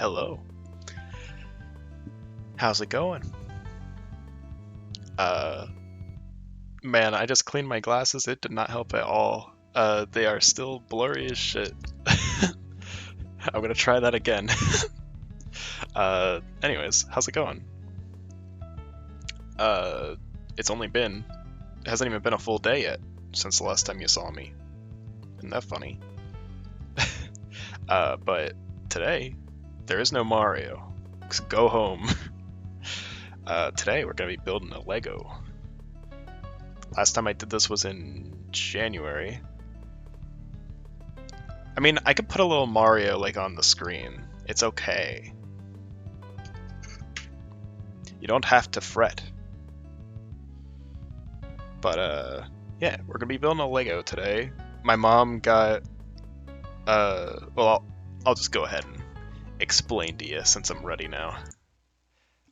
Hello. How's it going? Uh, Man, I just cleaned my glasses. It did not help at all. They are still blurry as shit. I'm gonna try that again. Anyways, how's it going? Uh, it's only been, it hasn't even been a full day yet since the last time you saw me. Isn't that funny? But today, there is no Mario. So go home. Today we're gonna be building a Lego. Last time I did this was in January. I mean, I could put a little Mario like on the screen. It's okay. You don't have to fret. But yeah, we're gonna be building a Lego today. My mom got well, I'll just go ahead and explain to you since I'm ready now.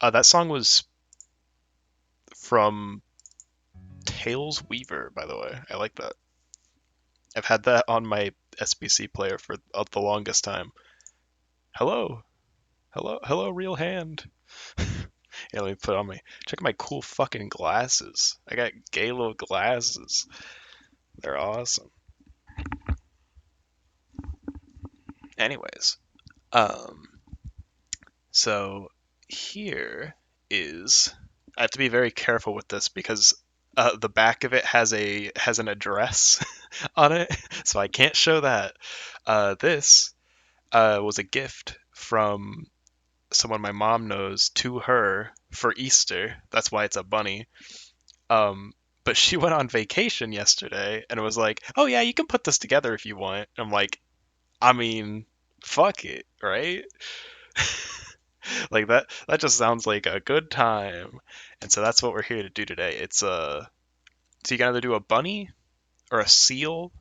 That song was from Tails Weaver, by the way. I like that. I've had that on my SBC player for the longest time. Hello, hello, real hand. Yeah, let me put on check my cool fucking glasses. I got gay little glasses. They're awesome. Anyways, so here is, I have to be very careful with this because the back of it has an address on it, so I can't show that. This was a gift from someone my mom knows to her for Easter. That's why it's a bunny. But she went on vacation yesterday and was like, "Oh yeah, you can put this together if you want." And I'm like, I mean, fuck it, right? Like that just sounds like a good time. And so that's what we're here to do today. It's so you can either do a bunny or a seal.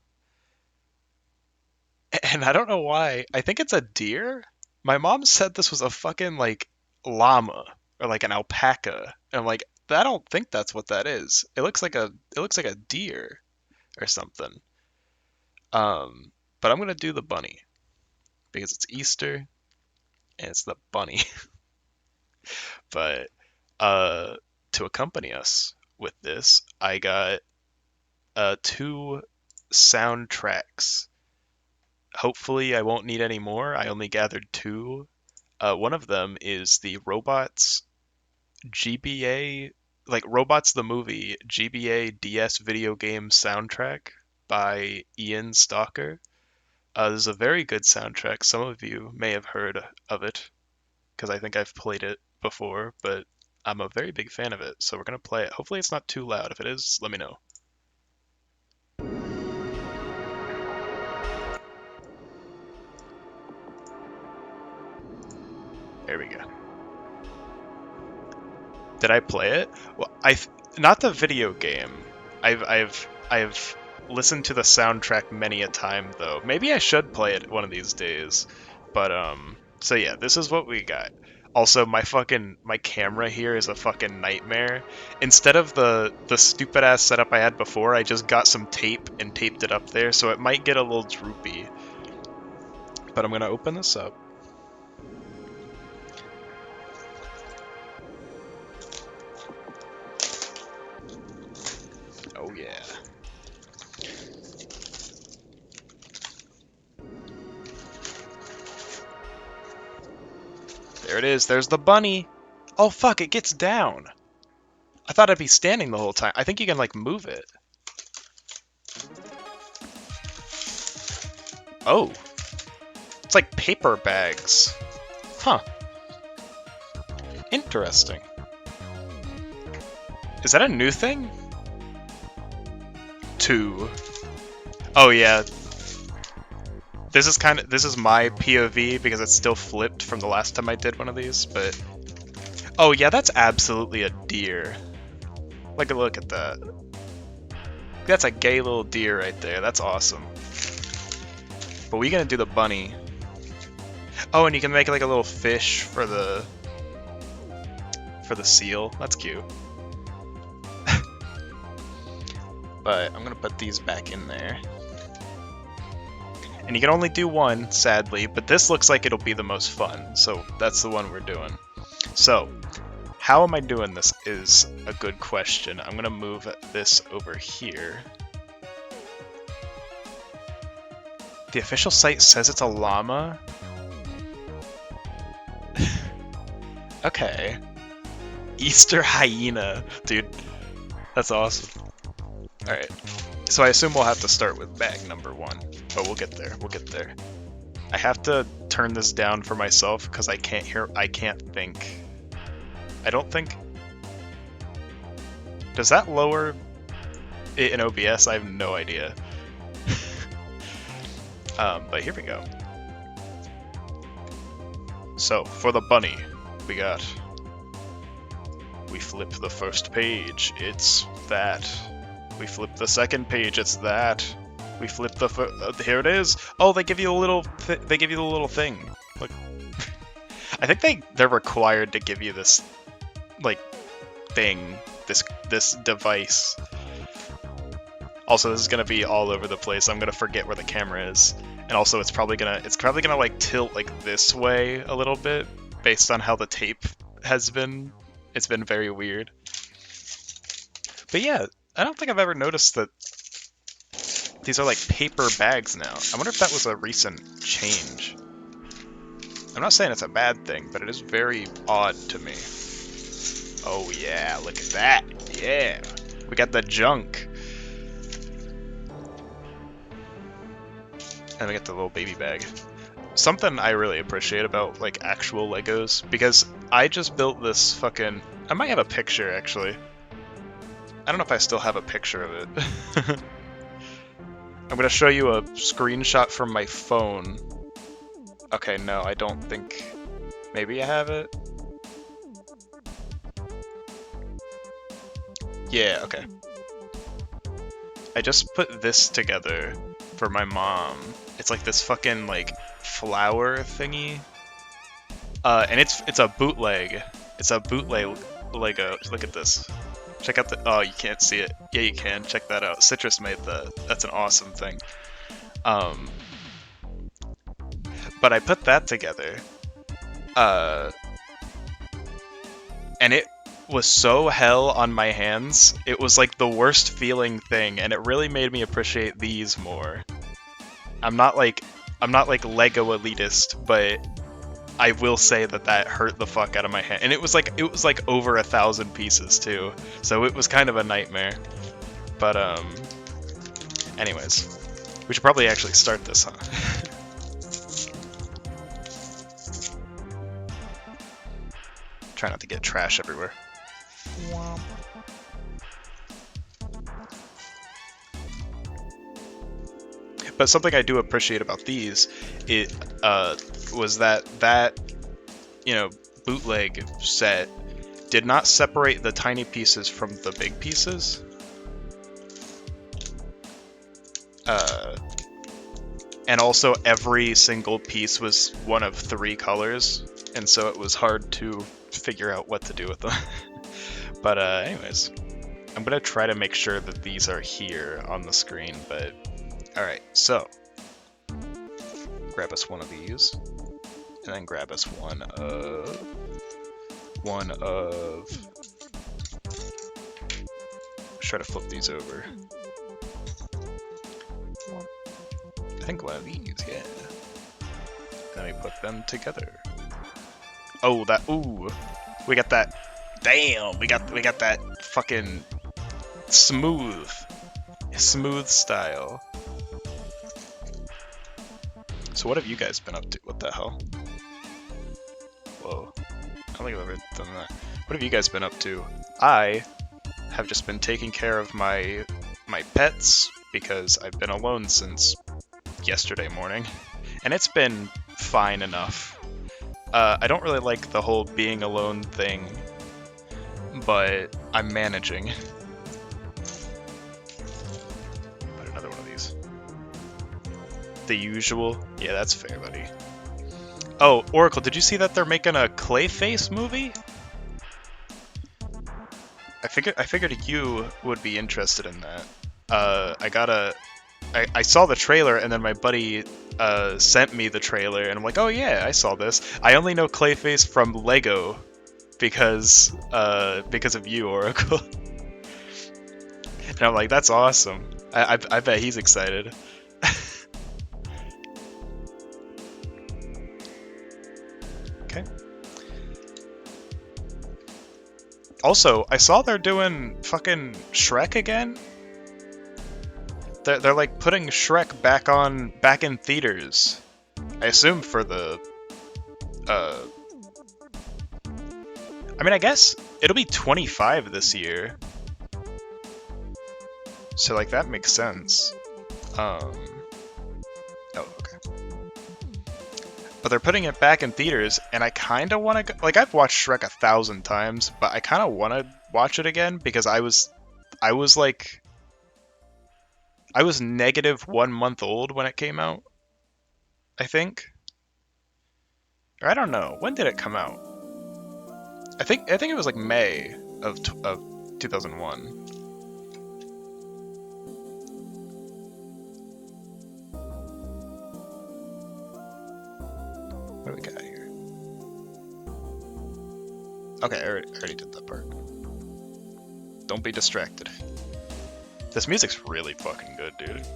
And I don't know why. I think it's a deer. My mom said this was a fucking like llama or like an alpaca. And I'm like, I don't think that's what that is. It looks like a deer or something. But I'm gonna do the bunny because it's Easter and it's the bunny. But to accompany us with this, I got two soundtracks. Hopefully, I won't need any more. I only gathered two. One of them is the Robots GBA, like Robots the movie GBA DS video game soundtrack by Ian Stalker. This is a very good soundtrack. Some of you may have heard of it because I think I've played it before, but I'm a very big fan of it, so we're gonna play it. Hopefully it's not too loud. If it is, let me know. There we go. Did I play it? Well, not the video game. I've listened to the soundtrack many a time though. Maybe I should play it one of these days. But so yeah, this is what we got. Also, my camera here is a fucking nightmare. Instead of the stupid ass setup I had before, I just got some tape and taped it up there, so it might get a little droopy. But I'm gonna open this up. Oh yeah. There it is. There's the bunny. Oh fuck, it gets down. I thought I'd be standing the whole time. I think you can like move it. Oh. It's like paper bags. Huh. Interesting. Is that a new thing? Two. Oh yeah. This is my POV because it's still flipped from the last time I did one of these, but oh yeah, that's absolutely a deer. Like a look at that. That's a gay little deer right there. That's awesome. But we gonna do the bunny. Oh, and you can make like a little fish for the seal. That's cute. But I'm gonna put these back in there. And you can only do one, sadly, but this looks like it'll be the most fun, so that's the one we're doing. So, how am I doing this is a good question. I'm gonna move this over here. The official site says it's a llama. Okay. Easter hyena. Dude, that's awesome. Alright. So I assume we'll have to start with bag number 1. But we'll get there. We'll get there. I have to turn this down for myself because I can't think. I don't think... Does that lower it in OBS? I have no idea. But here we go. So, for the bunny, we flip the first page, it's that. We flip the second page, it's that. We flip the here it is. Oh, they give you a little thing. Look. I think they're required to give you this like thing, this device. Also, this is gonna be all over the place. I'm gonna forget where the camera is. And also it's probably gonna like tilt like this way a little bit based on how the tape has been. It's been very weird. But yeah, I don't think I've ever noticed that these are like paper bags now. I wonder if that was a recent change. I'm not saying it's a bad thing, but it is very odd to me. Oh yeah, look at that. Yeah. We got the junk. And we get the little baby bag. Something I really appreciate about like actual Legos, because I just built this fucking... I might have a picture actually. I don't know if I still have a picture of it. I'm gonna show you a screenshot from my phone. Okay, no, I don't think... Maybe I have it? Yeah, okay. I just put this together for my mom. It's like this fucking like flower thingy. And it's a bootleg. It's a bootleg Lego. Look at this. Check out the... Oh, you can't see it. Yeah, you can. Check that out. Citrus made that. That's an awesome thing. But I put that together. And it was so hell on my hands. It was like the worst feeling thing, and it really made me appreciate these more. I'm not like Lego elitist, but I will say that hurt the fuck out of my hand. And it was like over 1,000 pieces too. So it was kind of a nightmare. But anyways, we should probably actually start this, huh? Try not to get trash everywhere. But something I do appreciate about these, was that you know, bootleg set did not separate the tiny pieces from the big pieces. And also every single piece was one of 3 colors, and so it was hard to figure out what to do with them. But anyways, I'm gonna try to make sure that these are here on the screen, but alright, so grab us one of these, and then grab us one of let's try to flip these over. I think one of these, yeah. Then we put them together. Oh, ooh, we got that. Damn, we got that fucking smooth style. So what have you guys been up to? What the hell? Whoa, I don't think I've ever done that. What have you guys been up to? I have just been taking care of my pets because I've been alone since yesterday morning, and it's been fine enough. I don't really like the whole being alone thing, but I'm managing. Put another one of these. The usual? Yeah, that's fair, buddy. Oh, Oracle, did you see that they're making a Clayface movie? I figured you would be interested in that. I got a I saw the trailer, and then my buddy sent me the trailer, and I'm like, oh yeah, I saw this. I only know Clayface from Lego because of you, Oracle. And I'm like, that's awesome. I bet he's excited. Okay. Also, I saw they're doing fucking Shrek again. They're like putting Shrek back in theaters. I assume for the I mean, I guess it'll be 25 this year. So like that makes sense. Oh, okay. But they're putting it back in theaters, and I kind of want to go. Like, I've watched Shrek 1,000 times, but I kind of want to watch it again because I was negative 1 month old when it came out, I think. Or I don't know. When did it come out? I think it was like May of 2001. What do we got here? Okay, I already did that part. Don't be distracted. This music's really fucking good, dude.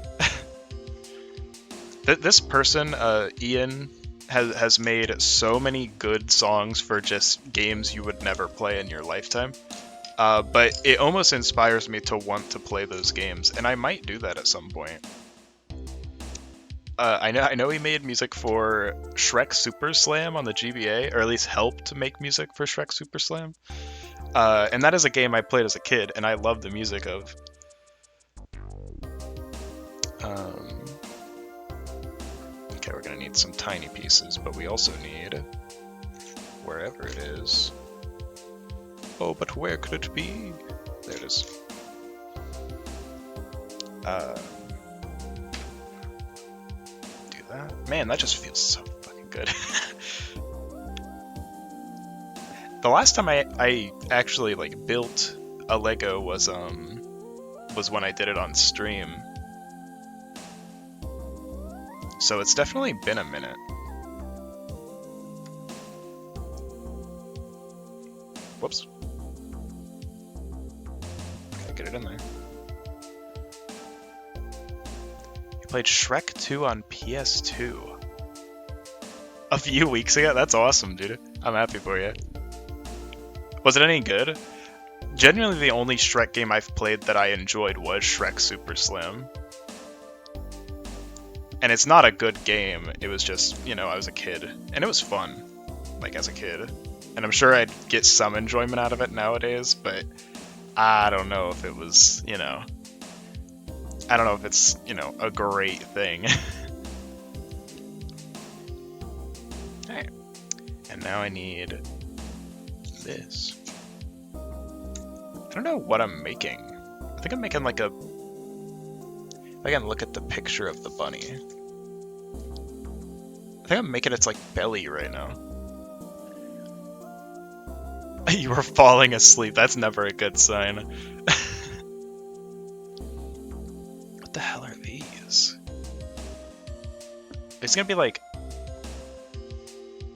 This person, Ian, has made so many good songs for just games you would never play in your lifetime. But it almost inspires me to want to play those games, and I might do that at some point. I know he made music for Shrek Super Slam on the GBA, or at least helped make music for Shrek Super Slam. And that is a game I played as a kid, and I love the music of. Okay, we're gonna need some tiny pieces, but we also need wherever it is. Oh, but where could it be? There it is. Do that. Man, that just feels so fucking good. The last time I actually like built a Lego was when I did it on stream. So it's definitely been a minute. Whoops. Gotta get it in there. You played Shrek 2 on PS2 a few weeks ago? That's awesome, dude. I'm happy for you. Was it any good? Genuinely, the only Shrek game I've played that I enjoyed was Shrek Super Slam. And it's not a good game, it was just, you know, I was a kid. And it was fun, like, as a kid. And I'm sure I'd get some enjoyment out of it nowadays, but I don't know if it was, you know... I don't know if it's, you know, a great thing. Alright. And now I need this. I don't know what I'm making. I think I'm making like a... I can look at the picture of the bunny. I think I'm making its like belly right now. You were falling asleep. That's never a good sign. What the hell are these? It's gonna be like...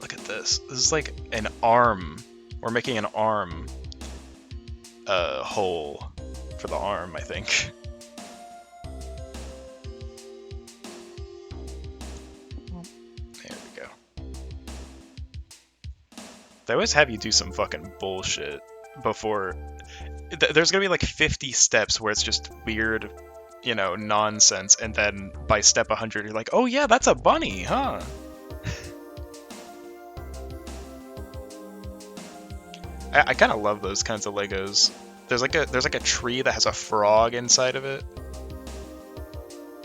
Look at this. This is like an arm. We're making an arm hole for the arm, I think. There we go. They always have you do some fucking bullshit before... There's gonna be like 50 steps where it's just weird, you know, nonsense, and then by step 100 you're like, oh yeah, that's a bunny, huh? I kind of love those kinds of Legos. There's like a tree that has a frog inside of it,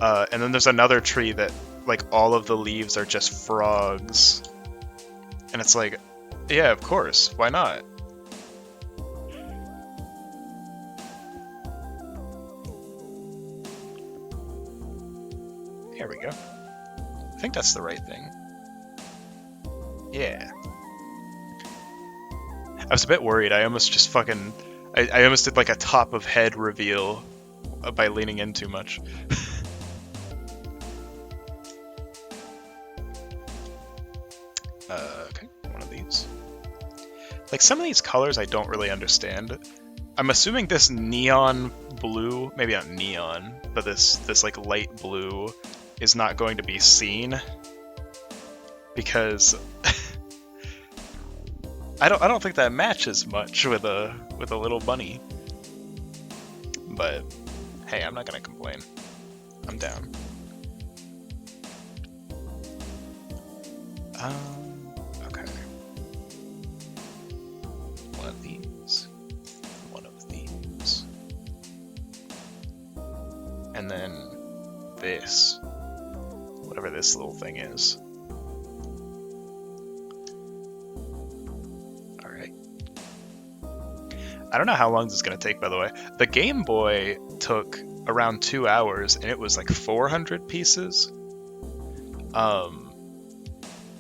and then there's another tree that like all of the leaves are just frogs, and it's like, yeah, of course, why not? Here we go. I think that's the right thing. Yeah. I was a bit worried. I almost just fucking... I almost did like a top of head reveal by leaning in too much. Like, some of these colors I don't really understand. I'm assuming this neon blue, maybe not neon, but this like light blue is not going to be seen because I don't think that matches much with a little bunny. But hey, I'm not gonna complain. I'm down. Okay. One of these. One of these. And then this. Whatever this little thing is. Alright. I don't know how long this is going to take, by the way. The Game Boy took around 2 hours, and it was like 400 pieces.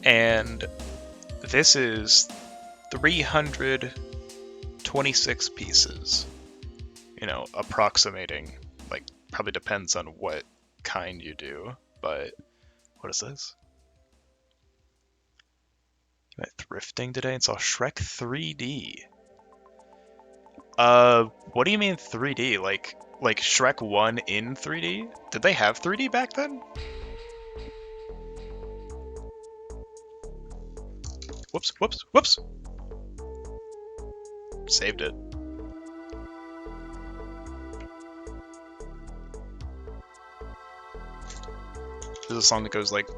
And this is 326 pieces. You know, approximating. Like, probably depends on what kind you do, but what is this? Am I thrifting today and saw Shrek 3D? What do you mean 3D? Like Shrek 1 in 3D? Did they have 3D back then? Whoops, whoops, whoops! Saved it. There's a song that goes like,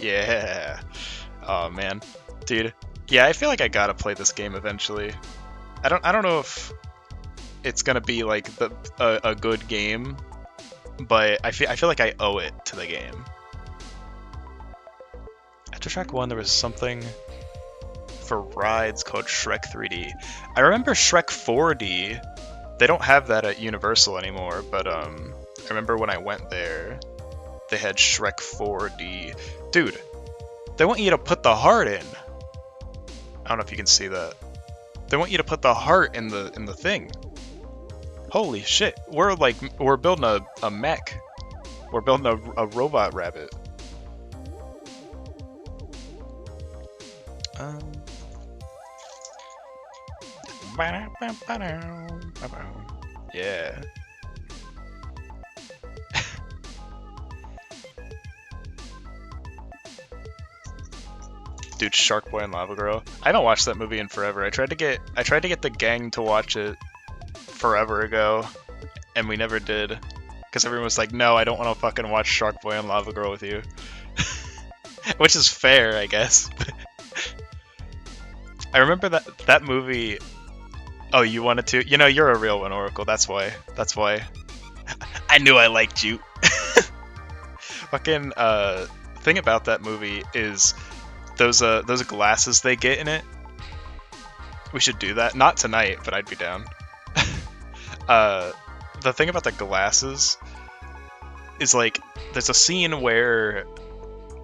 yeah. Oh man, dude. Yeah, I feel like I gotta play this game eventually. I don't know if it's gonna be like a good game, but I feel like I owe it to the game. After Shrek 1, there was something for rides called Shrek 3D. I remember Shrek 4D. They don't have that at Universal anymore, but I remember when I went there, they had Shrek 4D. Dude, they want you to put the heart in. I don't know if you can see that. They want you to put the heart in the thing. Holy shit! We're building a mech. We're building a robot rabbit. Yeah. Dude, Shark Boy and Lava Girl. I haven't watched that movie in forever. I tried to get the gang to watch it forever ago, and we never did. Because everyone was like, no, I don't want to fucking watch Shark Boy and Lava Girl with you. Which is fair, I guess. I remember that movie. Oh, you wanted to? You know, you're a real one, Oracle. That's why. I knew I liked you. Fucking thing about that movie is those glasses they get in it. We should do that. Not tonight, but I'd be down. The thing about the glasses is like there's a scene where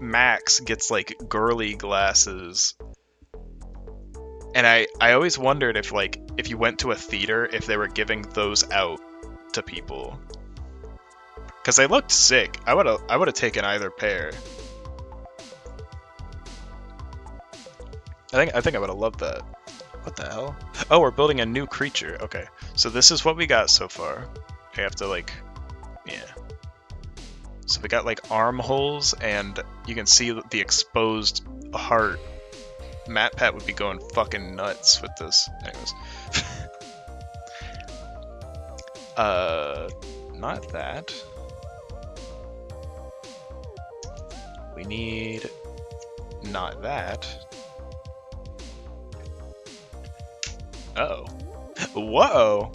Max gets like girly glasses. And I always wondered if you went to a theater, if they were giving those out to people. Cause they looked sick. I would have taken either pair. I think I would have loved that. What the hell? Oh, we're building a new creature. Okay. So this is what we got so far. We have to yeah. So we got armholes, and you can see the exposed heart. MatPat would be going fucking nuts with this. Anyways. Not that. We need not that. Uh-oh. Whoa!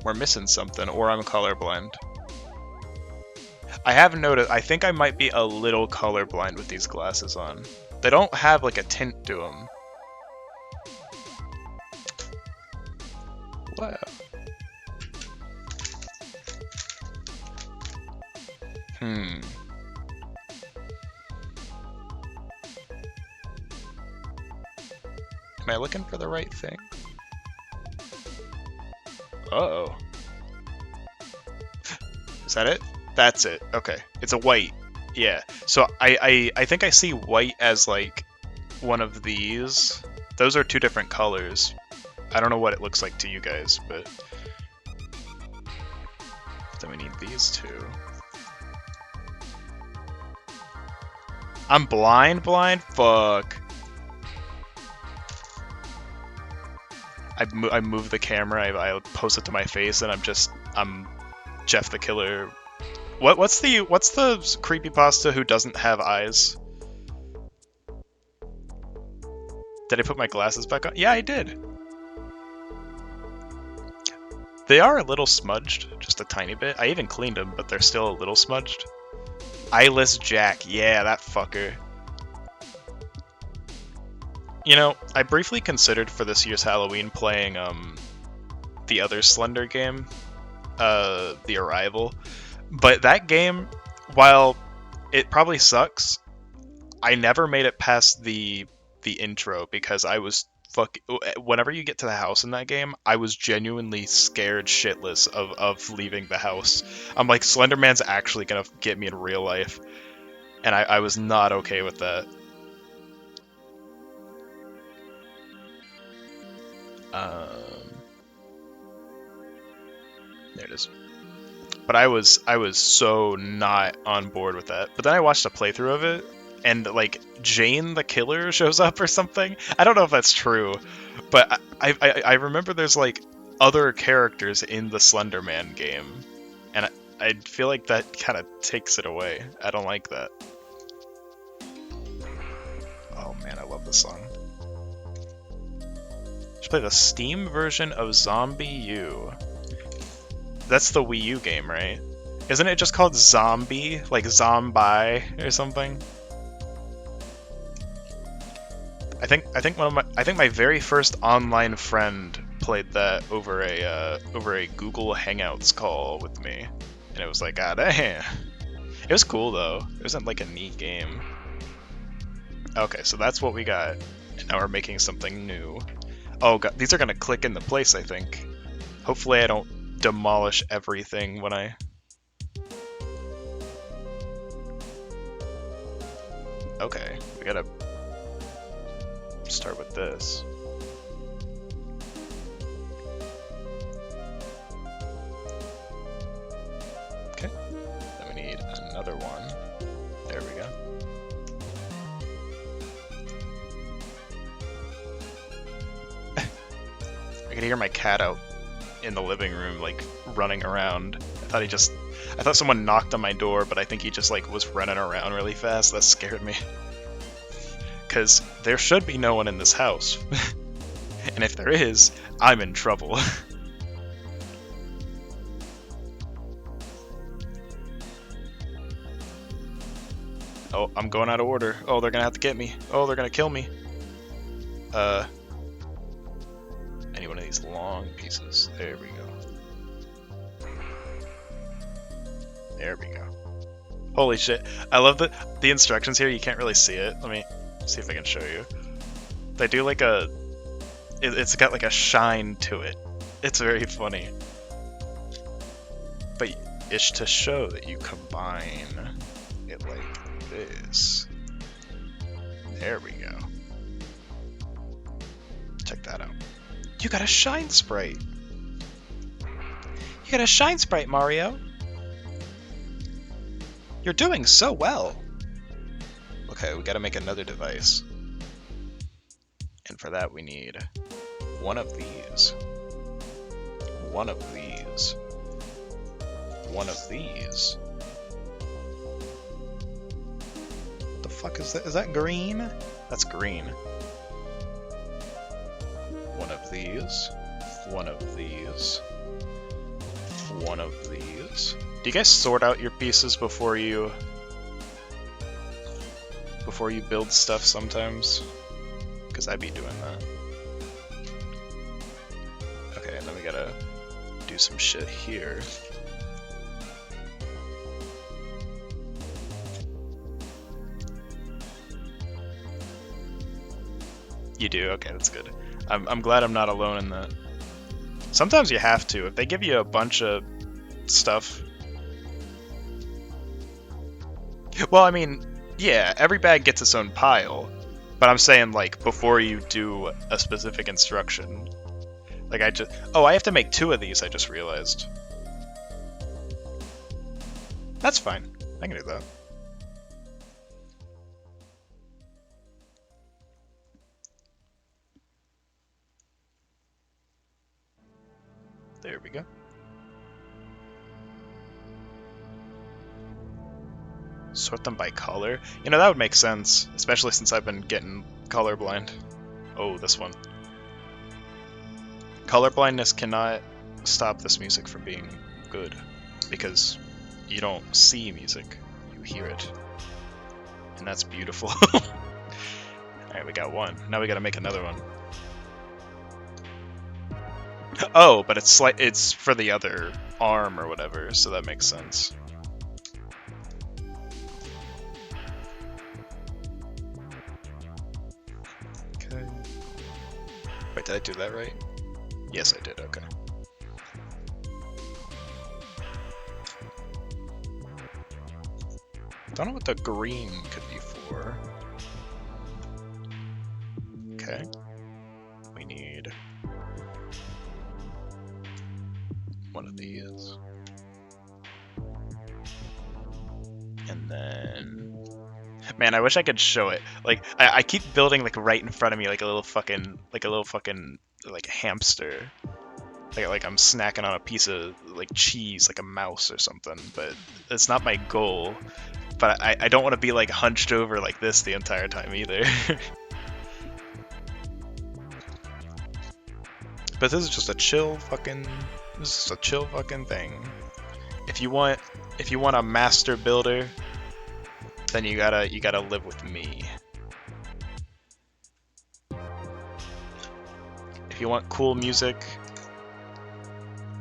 We're missing something, or I'm colorblind. I have noticed, I think I might be a little colorblind with these glasses on. They don't have a tint to them. Wow. Am I looking for the right thing? Uh-oh. Is that it? That's it. Okay. It's a white. Yeah. So I think I see white as one of these. Those are two different colors. I don't know what it looks like to you guys, but then we need these two. I'm blind? Fuck. I move the camera, I post it to my face, and I'm Jeff the Killer. What's the creepypasta who doesn't have eyes? Did I put my glasses back on? Yeah, I did. They are a little smudged, just a tiny bit. I even cleaned them, but they're still a little smudged. Eyeless Jack, yeah, that fucker. You know, I briefly considered for this year's Halloween playing the other Slender game, The Arrival, but that game, while it probably sucks, I never made it past the intro because I was whenever you get to the house in that game, I was genuinely scared shitless of leaving the house. I'm like, Slenderman's actually gonna get me in real life, and I was not okay with that. There it is. But I was so not on board with that. But then I watched a playthrough of it, and like Jane the Killer shows up or something. I don't know if that's true, but I remember there's like other characters in the Slender Man game, and I feel like that kind of takes it away. I don't like that. Oh man, I love this song. Should play the Steam version of Zombie U. That's the Wii U game, right? Isn't it just called Zombie? Like Zombie or something? I think my very first online friend played that over a Google Hangouts call with me, and it was like, ah, damn. It was cool though. It wasn't like a neat game. Okay, so that's what we got, and now we're making something new. Oh god, these are gonna click into place, I think. Hopefully I don't demolish everything when I... Okay, we gotta start with this. Okay, then we need another one. There we go. I can hear my cat out in the living room, like, running around. I thought someone knocked on my door, but I think he just, like, was running around really fast. That scared me. Because there should be no one in this house. And if there is, I'm in trouble. Oh, I'm going out of order. Oh, they're gonna have to get me. Oh, they're gonna kill me. Any one of these long pieces. There we go. There we go. Holy shit. I love the instructions here. You can't really see it. Let me see if I can show you. They do like a... It's got like a shine to it. It's very funny. But it's to show that you combine it like this. There we go. Check that out. You got a shine sprite! You got a shine sprite, Mario! You're doing so well! Okay, we gotta make another device. And for that we need one of these. One of these. One of these. What the fuck is that? Is that green? That's green. One of these. One of these. One of these. Do you guys sort out your pieces before you build stuff sometimes? Because I'd be doing that. Okay, and then we gotta do some shit here. You do? Okay, that's good. I'm glad I'm not alone in that. Sometimes you have to. If they give you a bunch of stuff... Well, I mean, yeah, every bag gets its own pile, But I'm saying, like, before you do a specific instruction. Like, oh, I have to make 2 of these, I just realized. That's fine. I can do that. There we go. Sort them by color? You know, that would make sense, especially since I've been getting colorblind. Oh, this one. Colorblindness cannot stop this music from being good, because you don't see music, you hear it. And that's beautiful. Alright, we got 1. Now we gotta make another one. Oh, but it's for the other arm or whatever, so that makes sense. Okay. Wait, did I do that right? Yes, I did, okay. Don't know what the green could be for. Okay. We need one of these. And then... Man, I wish I could show it. Like, I keep building, like, right in front of me, like a little fucking, like, hamster. Like I'm snacking on a piece of, like, cheese, like a mouse or something, but it's not my goal. But I don't want to be, like, hunched over like this the entire time either. But this is just a chill fucking thing. If you want a master builder, then you gotta live with me. If you want cool music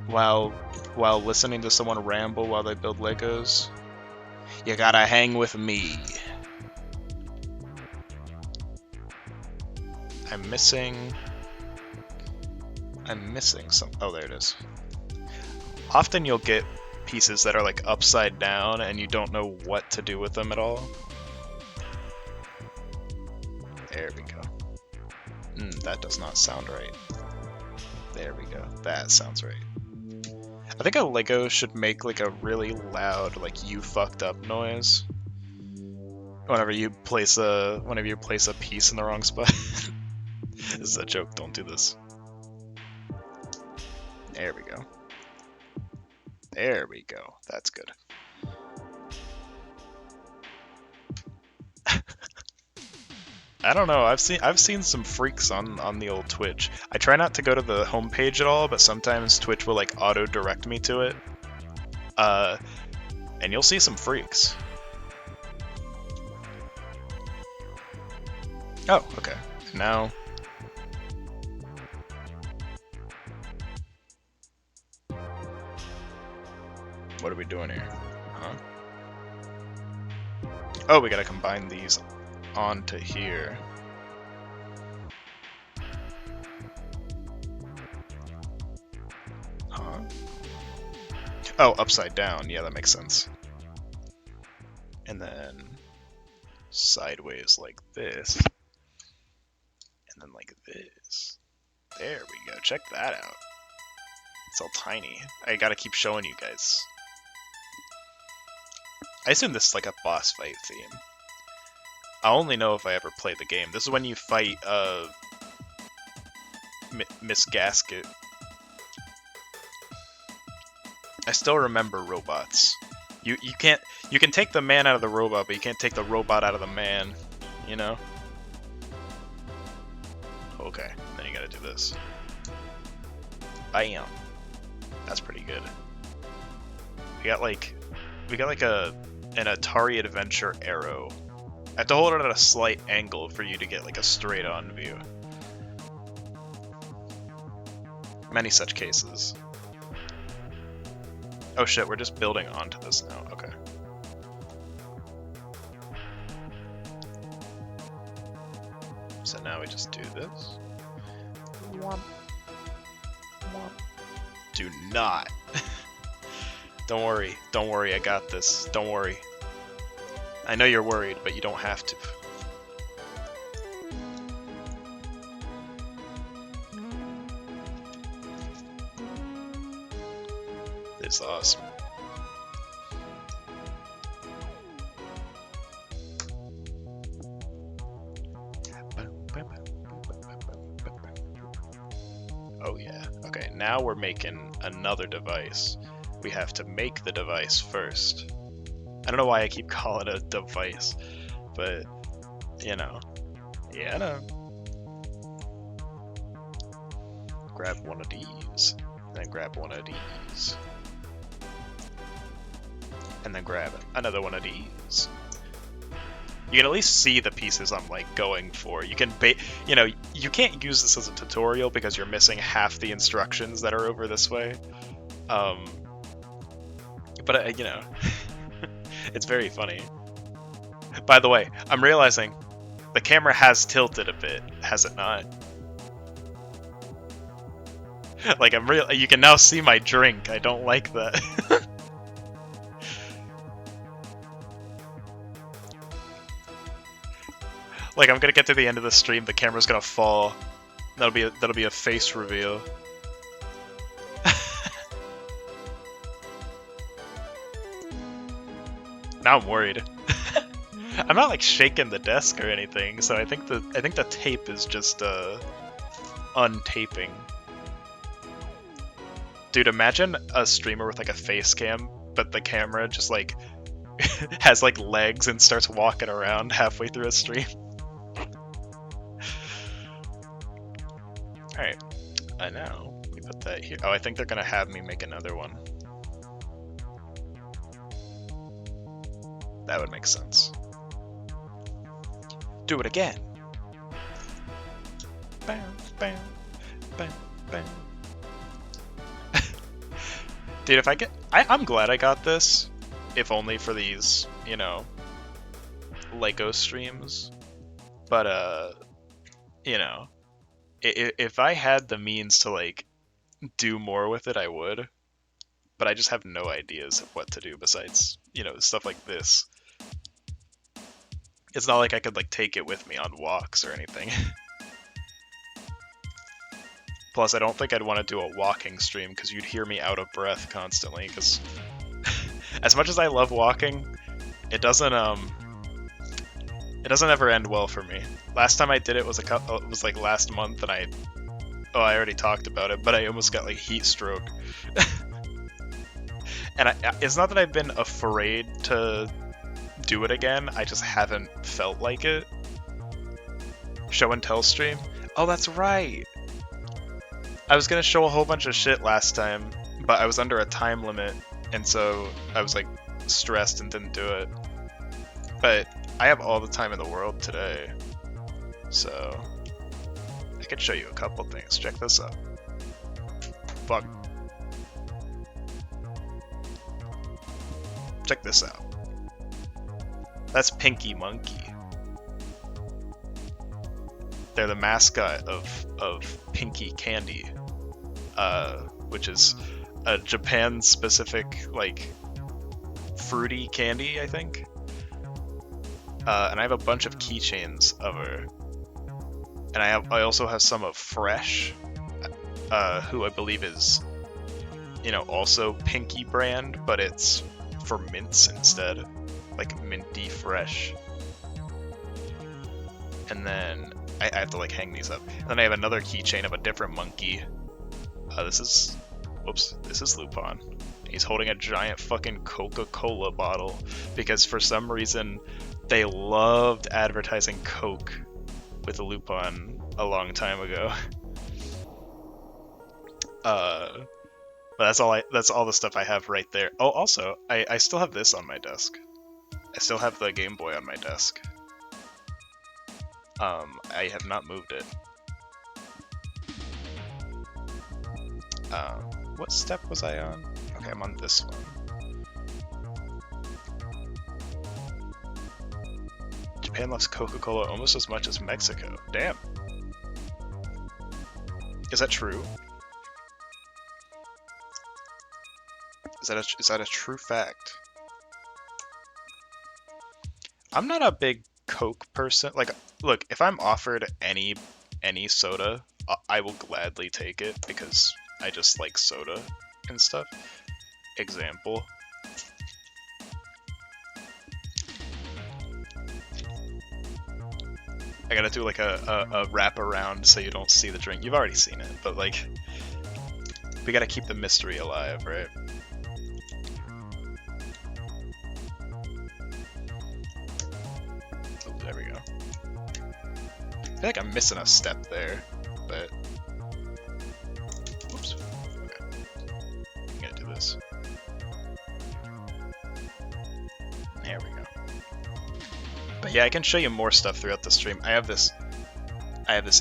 while listening to someone ramble while they build Legos, you gotta hang with me. I'm missing some. Oh, there it is. Often you'll get pieces that are like upside down and you don't know what to do with them at all. There we go. That does not sound right. There we go. That sounds right. I think a Lego should make like a really loud, like, you fucked up noise whenever you place a piece in the wrong spot. This is a joke, don't do this. There we go. There we go. That's good. I don't know. I've seen some freaks on the old Twitch. I try not to go to the homepage at all, but sometimes Twitch will, like, auto direct me to it. And you'll see some freaks. Oh, okay. Now what are we doing here? Huh? Oh, we gotta combine these onto here. Huh? Oh, upside down. Yeah, that makes sense. And then sideways like this. And then like this. There we go. Check that out. It's all tiny. I gotta keep showing you guys. I assume this is like a boss fight theme. I only know if I ever play the game. This is when you fight Miss Gasket. I still remember robots. You can take the man out of the robot, but you can't take the robot out of the man, you know? Okay, then you gotta do this. Bam. That's pretty good. We got like an Atari Adventure arrow. I have to hold it at a slight angle for you to get like a straight on view. Many such cases. Oh shit, we're just building onto this now. Okay. So now we just do this. Do not. Don't worry, I got this. Don't worry. I know you're worried, but you don't have to. is awesome. Oh yeah. Okay, now we're making another device. We have to make the device first. I don't know why I keep calling it a device, but you know. Yeah, I know. Grab one of these, then grab one of these, and then grab another one of these. You can at least see the pieces I'm like going for. You can you can't use this as a tutorial because you're missing half the instructions that are over this way. But you know, it's very funny. By the way, I'm realizing the camera has tilted a bit, has it not? Like you can now see my drink. I don't like that. Like I'm gonna get to the end of the stream, the camera's gonna fall. That'll be a face reveal. Now I'm worried. I'm not like shaking the desk or anything, so I think the tape is just untaping. Dude, imagine a streamer with like a face cam, but the camera just like has like legs and starts walking around halfway through a stream. Alright, now we put that here. Oh, I think they're gonna have me make another one. That would make sense. Do it again. Bam, bam, bam, bam. Dude, if I'm glad I got this, if only for these, you know, Lego streams. But, you know, if I had the means to, like, do more with it, I would. But I just have no ideas of what to do besides, you know, stuff like this. It's not like I could, like, take it with me on walks or anything. Plus, I don't think I'd want to do a walking stream because you'd hear me out of breath constantly. Because as much as I love walking, it doesn't ever end well for me. Last time I did it was like last month, and I already talked about it, but I almost got like heat stroke. And it's not that I've been afraid to do it again. I just haven't felt like it. Show and tell stream. Oh, that's right. I was gonna show a whole bunch of shit last time, but I was under a time limit, and so I was like stressed and didn't do it. But I have all the time in the world today, so I could show you a couple things. Check this out. Fuck. Check this out. That's Pinky Monkey. They're the mascot of Pinky Candy, which is a Japan-specific, like, fruity candy, I think. And I have a bunch of keychains of her. And I also have some of Fresh, who I believe is, you know, also Pinky brand, but it's for mints instead, like minty fresh. And then I have to like hang these up. And then I have another keychain of a different monkey. This is Lupin. He's holding a giant fucking Coca-Cola bottle because for some reason they loved advertising Coke with Lupin a long time ago. But that's all the stuff I have right there. Oh, also, I still have this on my desk. I still have the Game Boy on my desk. I have not moved it. What step was I on? Okay, I'm on this one. Japan loves Coca-Cola almost as much as Mexico. Damn. Is that true? Is that a true fact? I'm not a big Coke person. Like, look, if I'm offered any soda, I will gladly take it because I just like soda and stuff. example. I gotta do like a wrap around so you don't see the drink. You've already seen it, but like, we gotta keep the mystery alive, right? Oh, there we go. I feel like I'm missing a step there, but... Oops. Okay. I'm gonna do this. There we go. But yeah, I can show you more stuff throughout the stream. I have this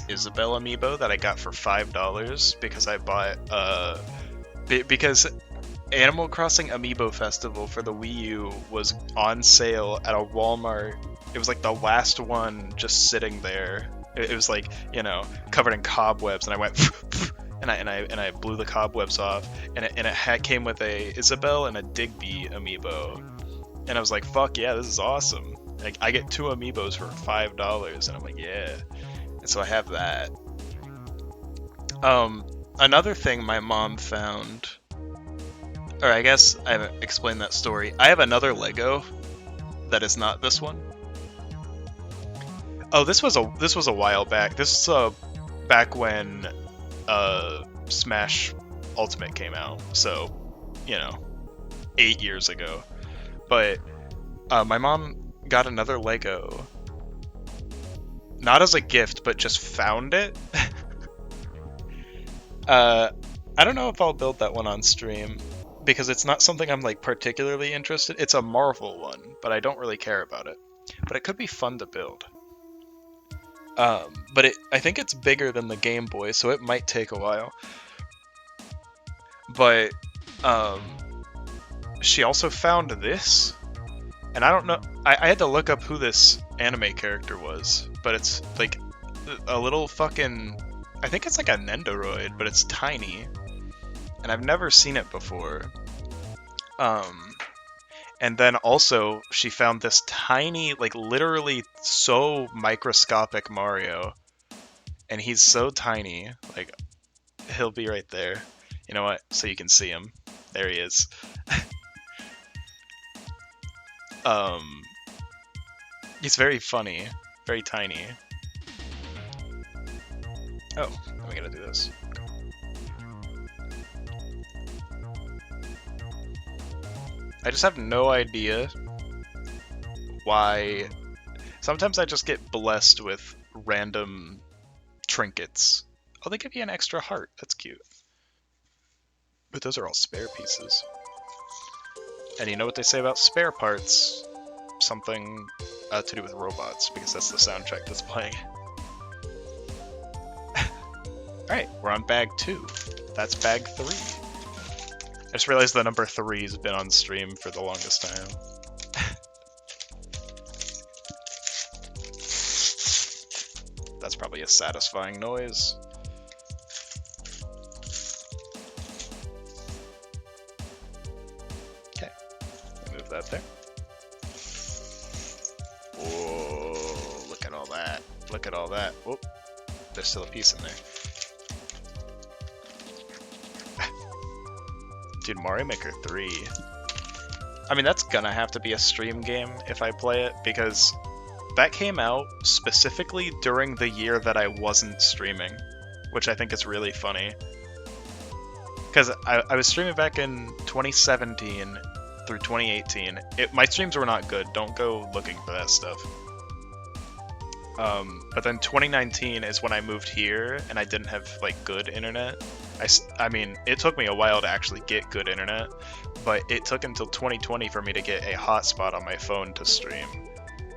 Isabelle amiibo that I got for $5 because I bought because Animal Crossing Amiibo Festival for the Wii U was on sale at a Walmart. It was like the last one just sitting there. It was like, you know, covered in cobwebs, and I went and I blew the cobwebs off, and it came with a Isabelle and a Digby amiibo, and I was like, fuck yeah, this is awesome. Like, I get 2 amiibos for $5, and I'm like, yeah. And so I have that. Another thing my mom found, or I guess I haven't explained that story. I have another Lego that is not this one. Oh, this was a while back. This is back when Smash Ultimate came out. So, you know, 8 years ago. But my mom got another Lego, not as a gift, but just found it. I don't know if I'll build that one on stream, because it's not something I'm like particularly interested. It's a Marvel one, but I don't really care about it. But it could be fun to build. But I think it's bigger than the Game Boy, so it might take a while. But she also found this. And I don't know, I had to look up who this anime character was, but it's like a little fucking, I think it's like a Nendoroid, but it's tiny, and I've never seen it before. And then also she found this tiny, like literally so microscopic Mario, and he's so tiny, like he'll be right there. You know what? So you can see him. There he is. He's very funny, very tiny. Oh, then we gotta do this. I just have no idea why. Sometimes I just get blessed with random trinkets. Oh, they give you an extra heart. That's cute. But those are all spare pieces. And you know what they say about spare parts? Something to do with robots, because that's the soundtrack that's playing. Alright, we're on bag 2. That's bag 3. I just realized the number 3 has been on stream for the longest time. That's probably a satisfying noise. Okay, move that there. Whoa, look at all that. Look at all that. Whoop, there's still a piece in there. Dude, Mario Maker 3. I mean, that's gonna have to be a stream game if I play it, because that came out specifically during the year that I wasn't streaming, which I think is really funny. Because I was streaming back in 2017 through 2018. My streams were not good. Don't go looking for that stuff. But then 2019 is when I moved here, and I didn't have like good internet. I mean, it took me a while to actually get good internet, but it took until 2020 for me to get a hotspot on my phone to stream.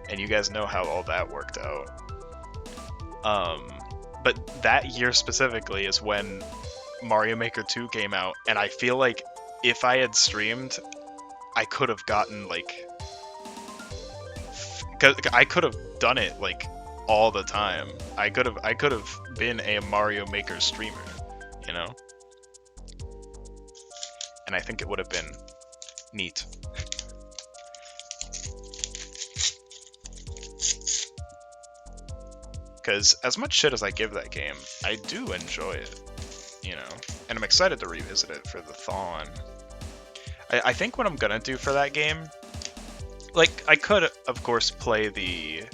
And you guys know how all that worked out. But that year specifically is when Mario Maker 2 came out, and I feel like if I had streamed, I could have gotten like, I could have done it like all the time. I could have been a Mario Maker streamer, you know? And I think it would have been neat. Because as much shit as I give that game, I do enjoy it, you know? And I'm excited to revisit it for the Thon. I think what I'm gonna do for that game, like, I could, of course, play the,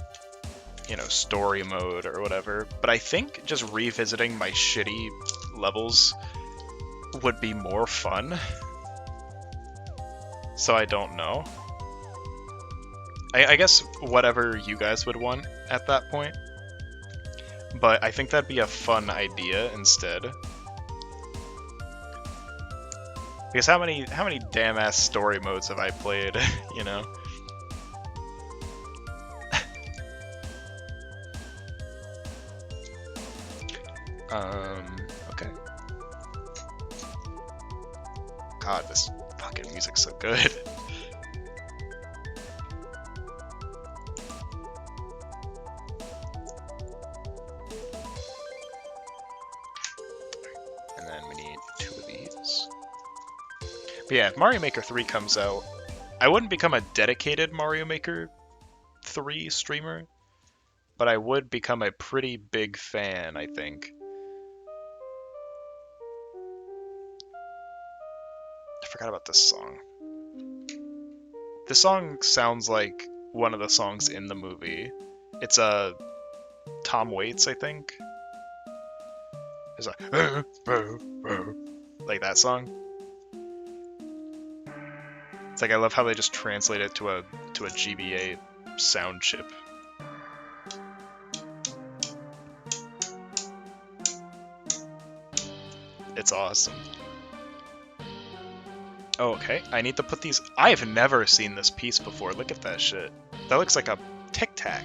you know, story mode or whatever, but I think just revisiting my shitty levels would be more fun. So I don't know. I guess whatever you guys would want at that point. But I think that'd be a fun idea instead. Because how many damn ass story modes have I played, you know? Okay. God, this fucking music's so good. And then we need 2 of these. But yeah, if Mario Maker 3 comes out, I wouldn't become a dedicated Mario Maker 3 streamer, but I would become a pretty big fan, I think. I forgot about this song. This song sounds like one of the songs in the movie. It's Tom Waits, I think. It's like that song. It's like I love how they just translate it to a GBA sound chip. It's awesome. Oh, okay, I need to put these. I've never seen this piece before. Look at that shit. That looks like a Tic Tac.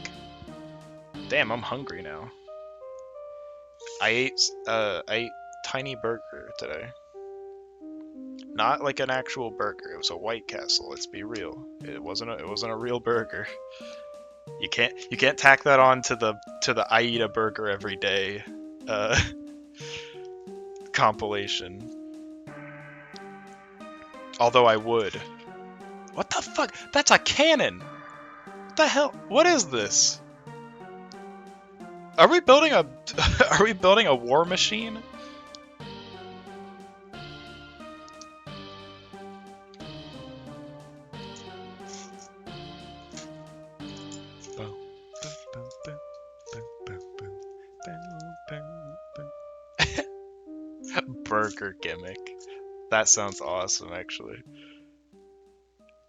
Damn, I'm hungry now. I ate tiny burger today. Not like an actual burger. It was a White Castle. Let's be real. It wasn't a real burger. You can't tack that on to the I eat a burger every day compilation. Although I would. What the fuck? That's a cannon! What the hell? What is this? Are we building a war machine? Burger gimmick. That sounds awesome, actually.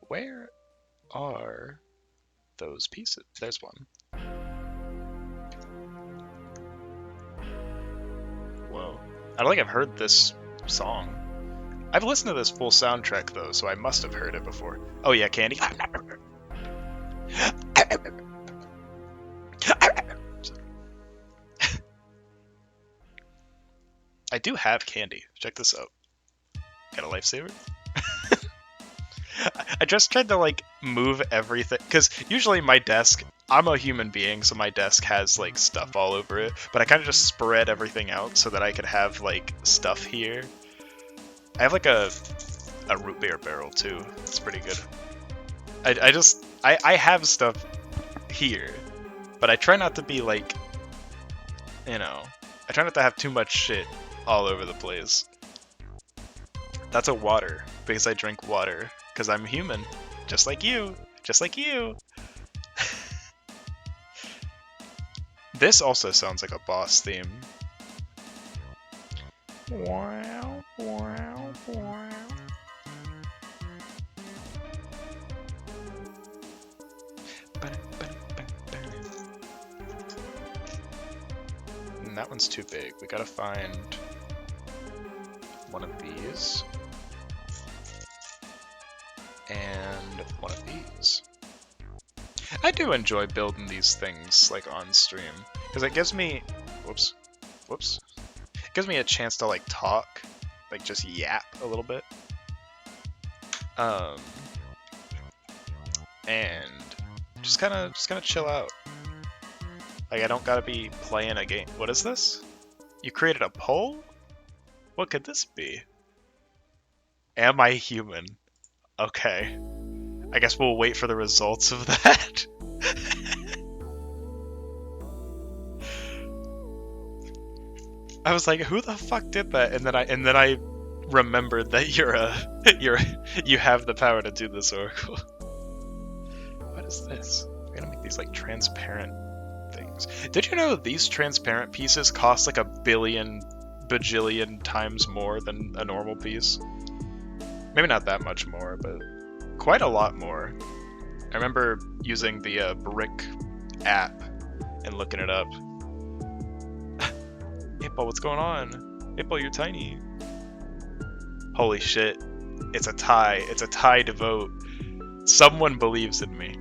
Where are those pieces? There's one. Whoa. I don't think I've heard this song. I've listened to this full soundtrack, though, so I must have heard it before. Oh yeah, candy. I do have candy. Check this out. Got a lifesaver? I just tried to, like, move everything, because usually my desk, I'm a human being, so my desk has, like, stuff all over it, but I kind of just spread everything out so that I could have, like, stuff here. I have, like, a root beer barrel, too. It's pretty good. I have stuff here, but I try not to be, like, you know, I try not to have too much shit all over the place. That's a water, because I drink water, because I'm human, just like you, just like you. This also sounds like a boss theme. Wow, wow, wow. And that one's too big. We gotta find one of these. And one of these. I do enjoy building these things, like, on stream, because it gives me, whoops, it gives me a chance to, like, talk, like, just yap a little bit, and just kind of chill out. Like, I don't gotta be playing a game. What is this? You created a poll? What could this be? Am I human? Okay. I guess we'll wait for the results of that. I was like, who the fuck did that? And then I remembered that you have the power to do this, Oracle. What is this? We're gonna make these like transparent things. Did you know these transparent pieces cost like a billion bajillion times more than a normal piece? Maybe not that much more, but quite a lot more. I remember using the Brick app and looking it up. 8-Ball, what's going on? 8-Ball, you're tiny. Holy shit. It's a tie. It's a tie to vote. Someone believes in me.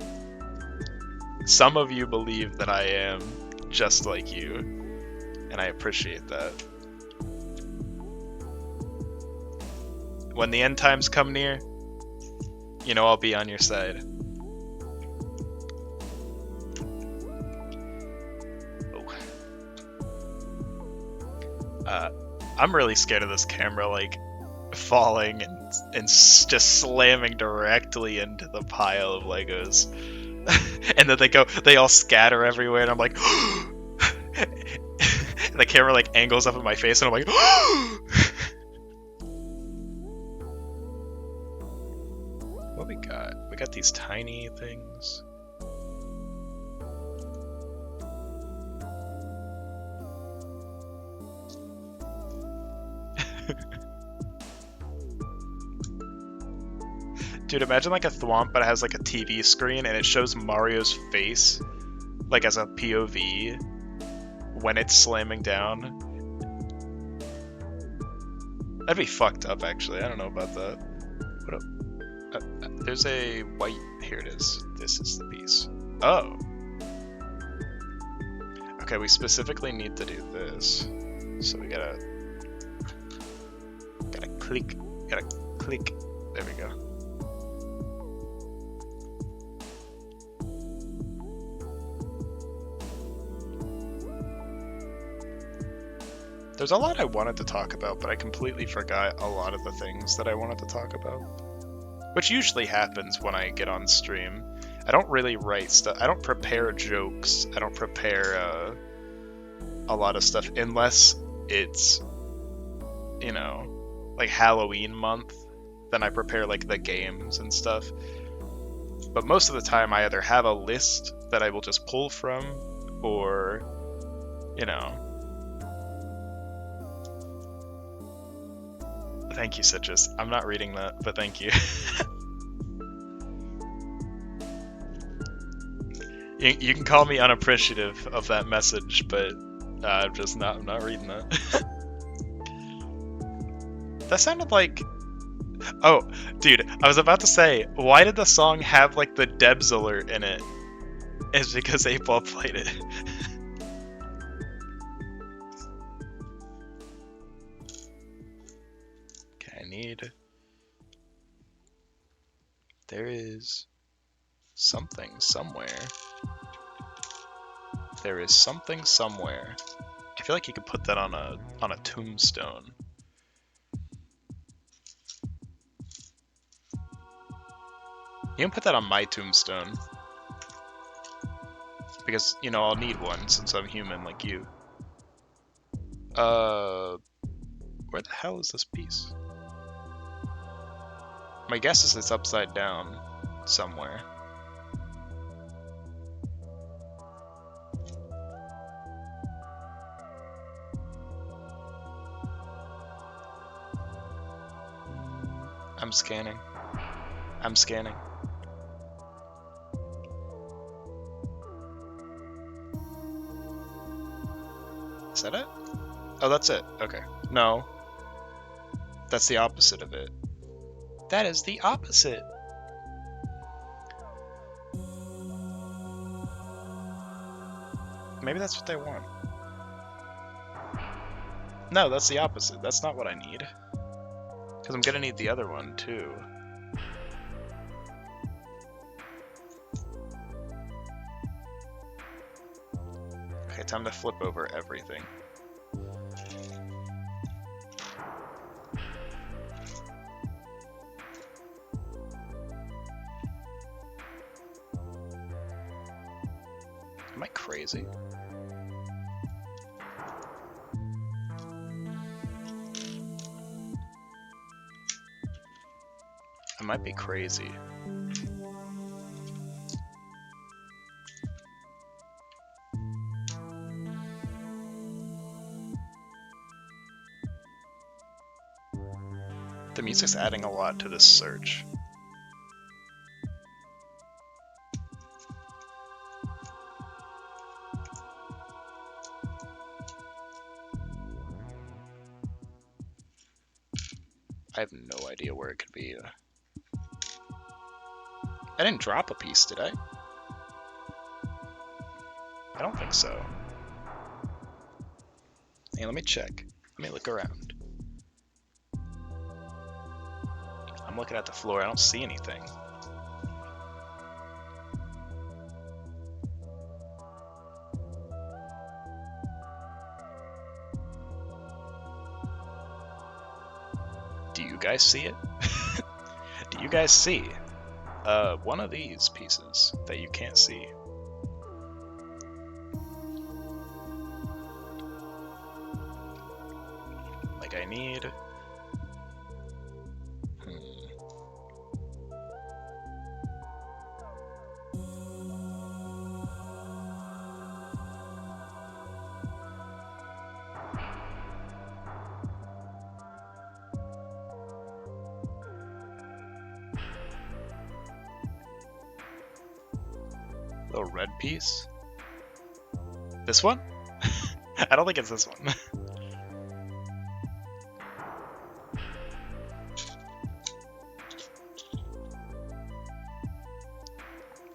Some of you believe that I am just like you, and I appreciate that. When the end times come near, you know I'll be on your side. I'm really scared of this camera, like, falling and just slamming directly into the pile of Legos. And then they all scatter everywhere, and I'm like, and the camera like angles up in my face, and I'm like, what we got? We got these tiny things. Dude, imagine like a thwomp, but it has like a TV screen and it shows Mario's face, like as a POV, when it's slamming down. That'd be fucked up, actually. I don't know about that. What there's a white... Here it is. This is the piece. Oh. Okay, we specifically need to do this. So we gotta click. There we go. There's a lot I wanted to talk about, but I completely forgot a lot of the things that I wanted to talk about. Which usually happens when I get on stream. I don't really write stuff. I don't prepare jokes. I don't prepare a lot of stuff unless it's, you know, like Halloween month. Then I prepare like the games and stuff. But most of the time I either have a list that I will just pull from, or, you know... Thank you, Citrus. I'm not reading that, but thank you. You can call me unappreciative of that message, but I'm not reading that. That sounded like... Oh, dude, I was about to say, why did the song have like the Debs alert in it? It's because 8-Ball played it. There is something somewhere. There is something somewhere. I feel like you could put that on a tombstone. You can put that on my tombstone. Because, you know, I'll need one since I'm human like you. Where the hell is this piece? My guess is it's upside down somewhere. I'm scanning. I'm scanning. Is that it? Oh, that's it. Okay. No. That's the opposite of it. That is the opposite. Maybe that's what they want. No, that's the opposite. That's not what I need. Because I'm gonna need the other one, too. Okay, time to flip over everything. Am I crazy? might be crazy. The music's adding a lot to this search. I have no idea where it could be. I didn't drop a piece, did I? I don't think so. Hey, let me check. Let me look around. I'm looking at the floor. I don't see anything. Do you guys see it? Do you guys see one of these pieces that you can't see? Like I need... Little red piece? This one? I don't think it's this one.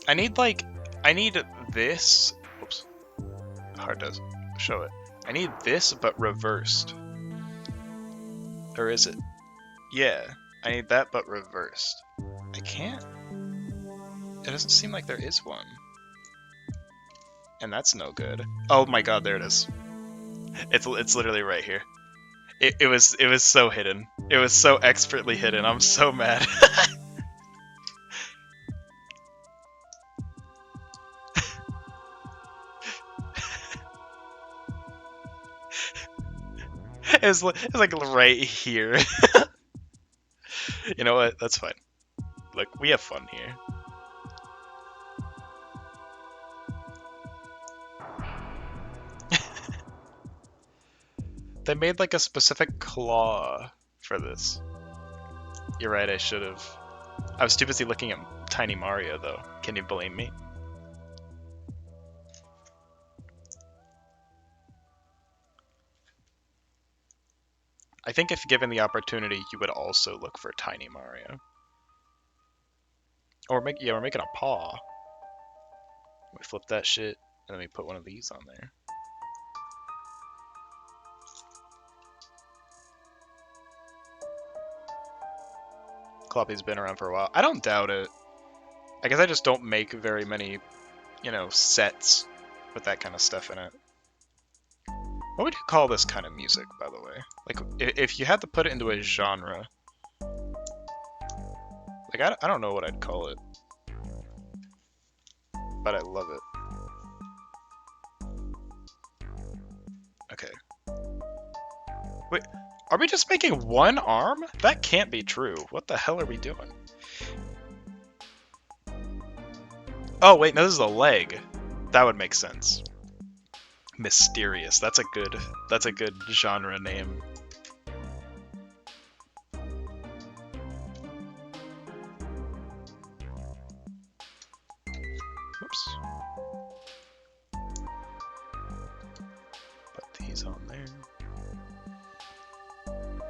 I need this. Oops. Hard to show it. I need this, but reversed. Or is it? Yeah, I need that, but reversed. I can't. It doesn't seem like there is one. And that's no good. Oh my god, there it is. It's literally right here. It was so hidden. It was so expertly hidden. I'm so mad. It's like right here. You know what? That's fine. Look, we have fun here. They made like a specific claw for this. You're right, I should have. I was too busy looking at Tiny Mario though. Can you blame me? I think if given the opportunity, you would also look for Tiny Mario. Or we're making a paw. We flip that shit, and then we put one of these on there. Cloppy's been around for a while. I don't doubt it. I guess I just don't make very many, you know, sets with that kind of stuff in it. What would you call this kind of music, by the way? Like, if you had to put it into a genre, like, I don't know what I'd call it, but I love it. Okay. Wait, are we just making one arm? That can't be true. What the hell are we doing? Oh, wait, no, this is a leg. That would make sense. Mysterious. That's a good genre name. Whoops. Put these on there.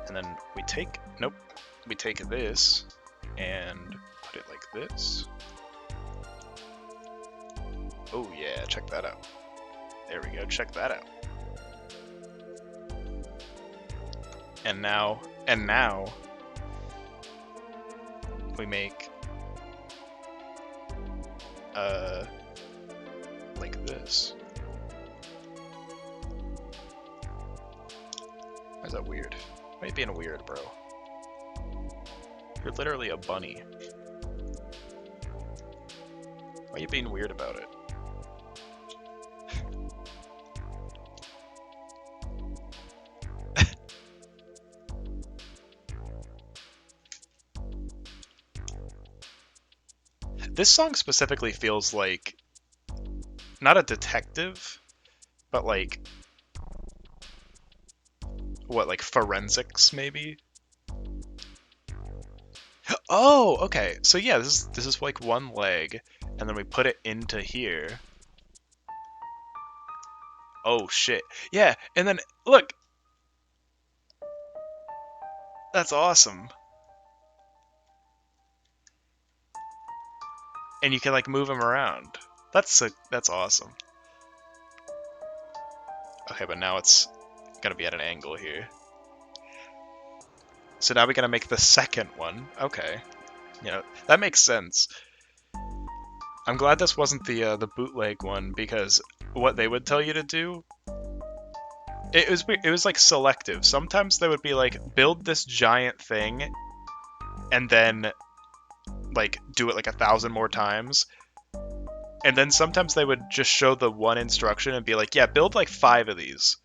And then we take, nope, we take this and put it like this. Oh yeah, check that out. There we go, check that out. And now we make like this. Why is that weird? Why are you being weird, bro? You're literally a bunny. Why are you being weird about it? This song specifically feels like not a detective, but like what, like forensics maybe? Oh, okay. So yeah, this is like one leg, and then we put it into here. Oh shit. Yeah, and then look, that's awesome. And you can like move them around. That's awesome. Okay, but now it's gonna be at an angle here. So now we gotta make the second one. Okay, you know that makes sense. I'm glad this wasn't the bootleg one because what they would tell you to do, it was like selective. Sometimes they would be like build this giant thing and then like do it like 1,000 more times. And then sometimes they would just show the one instruction and be like, yeah, build like 5 of these.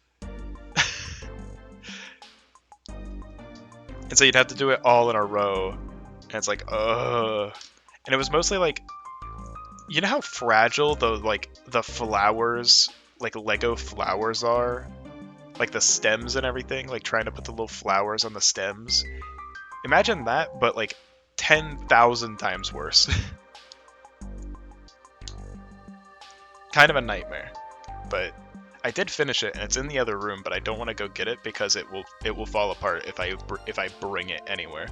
And so you'd have to do it all in a row. And it's like, ugh. And it was mostly like, you know how fragile the flowers, like Lego flowers are? Like the stems and everything, like trying to put the little flowers on the stems. Imagine that, but like 10,000 times worse. Kind of a nightmare. But I did finish it, and it's in the other room, but I don't want to go get it because it will fall apart if I bring it anywhere.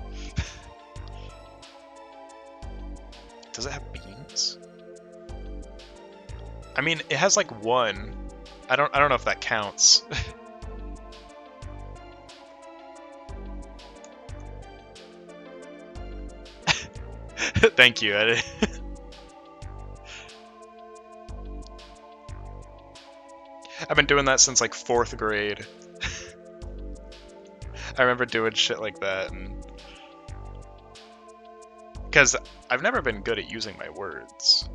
Does it have beans? I mean, it has like one. I don't know if that counts. Thank you. I've been doing that since like 4th grade. I remember doing shit like that, and because I've never been good at using my words,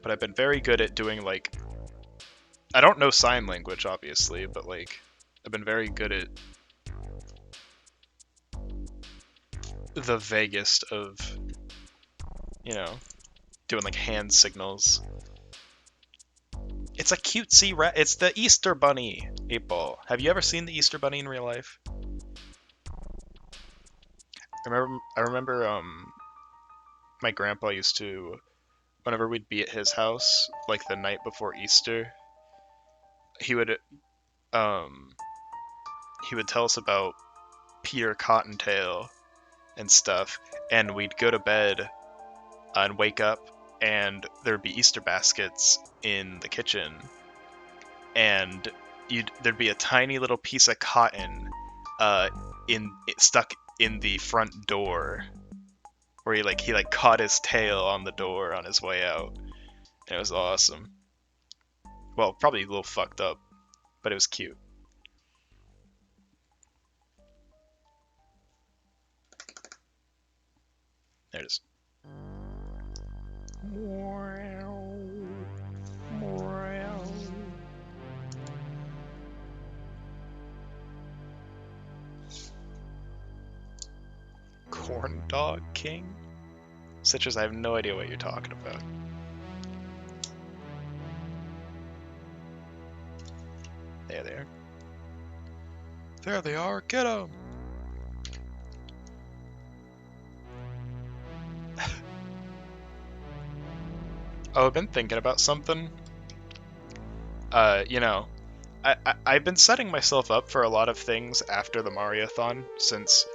but I've been very good at doing like, I don't know sign language obviously, but like I've been very good at the vaguest of, you know, doing like hand signals. It's a cutesy it's the Easter Bunny, 8-Ball. Have you ever seen the Easter Bunny in real life? I remember my grandpa used to, whenever we'd be at his house, like the night before Easter, he would um he would tell us about Peter Cottontail and stuff, and we'd go to bed and wake up, and there'd be Easter baskets in the kitchen, and there'd be a tiny little piece of cotton stuck in the front door, where he caught his tail on the door on his way out. And it was awesome. Well, probably a little fucked up, but it was cute. There it is. Corn Dog King? Citrus, I have no idea what you're talking about. There they are. There they are, get them! Oh, I've been thinking about something. You know, I've been setting myself up for a lot of things after the Mariothon, since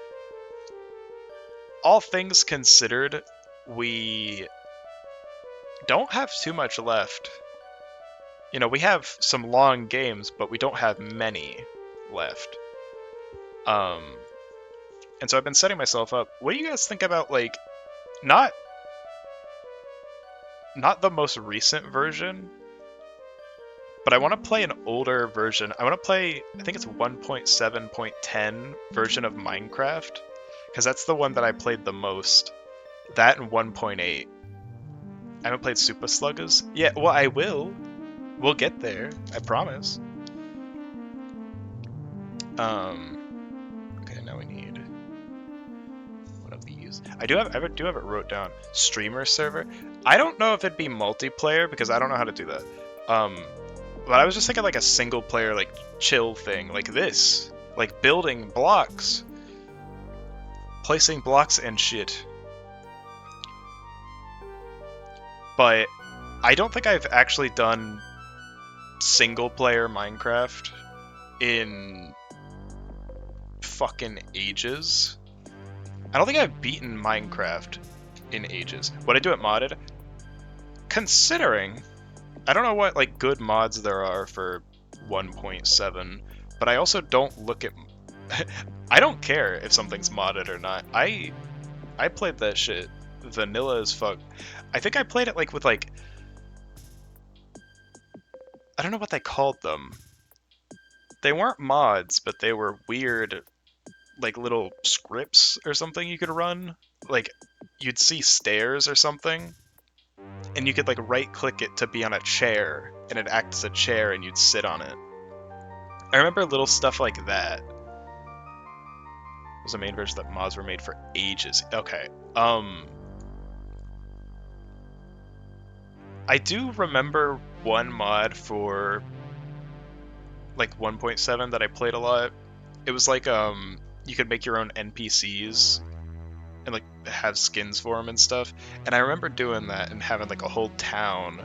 all things considered, we don't have too much left. You know, we have some long games, but we don't have many left. And so I've been setting myself up. What do you guys think about, like, not the most recent version, but I want to play an older version. I want to play, I think it's 1.7.10 version of Minecraft, because that's the one that I played the most. That and 1.8. I haven't played Super Sluggers. Yeah, well, I will. We'll get there. I promise. Okay, now we need one of these. use. I do have it wrote down. Streamer server. I don't know if it'd be multiplayer because I don't know how to do that. But I was just thinking like a single player like chill thing like this, like building blocks, placing blocks and shit. But I don't think I've actually done single player Minecraft in fucking ages. I don't think I've beaten Minecraft in ages. Would I do it modded? Considering, I don't know what like good mods there are for 1.7, but I also don't look at. I don't care if something's modded or not. I played that shit vanilla as fuck. I think I played it like with like, I don't know what they called them. They weren't mods, but they were weird, like little scripts or something you could run. Like you'd see stairs or something, and you could like right click it to be on a chair, and it acts as a chair and you'd sit on it. I remember little stuff like that. It was a main version that mods were made for ages. Okay. I do remember one mod for like 1.7 that I played a lot. It was like you could make your own NPCs and like have skins for them and stuff. And I remember doing that and having like a whole town.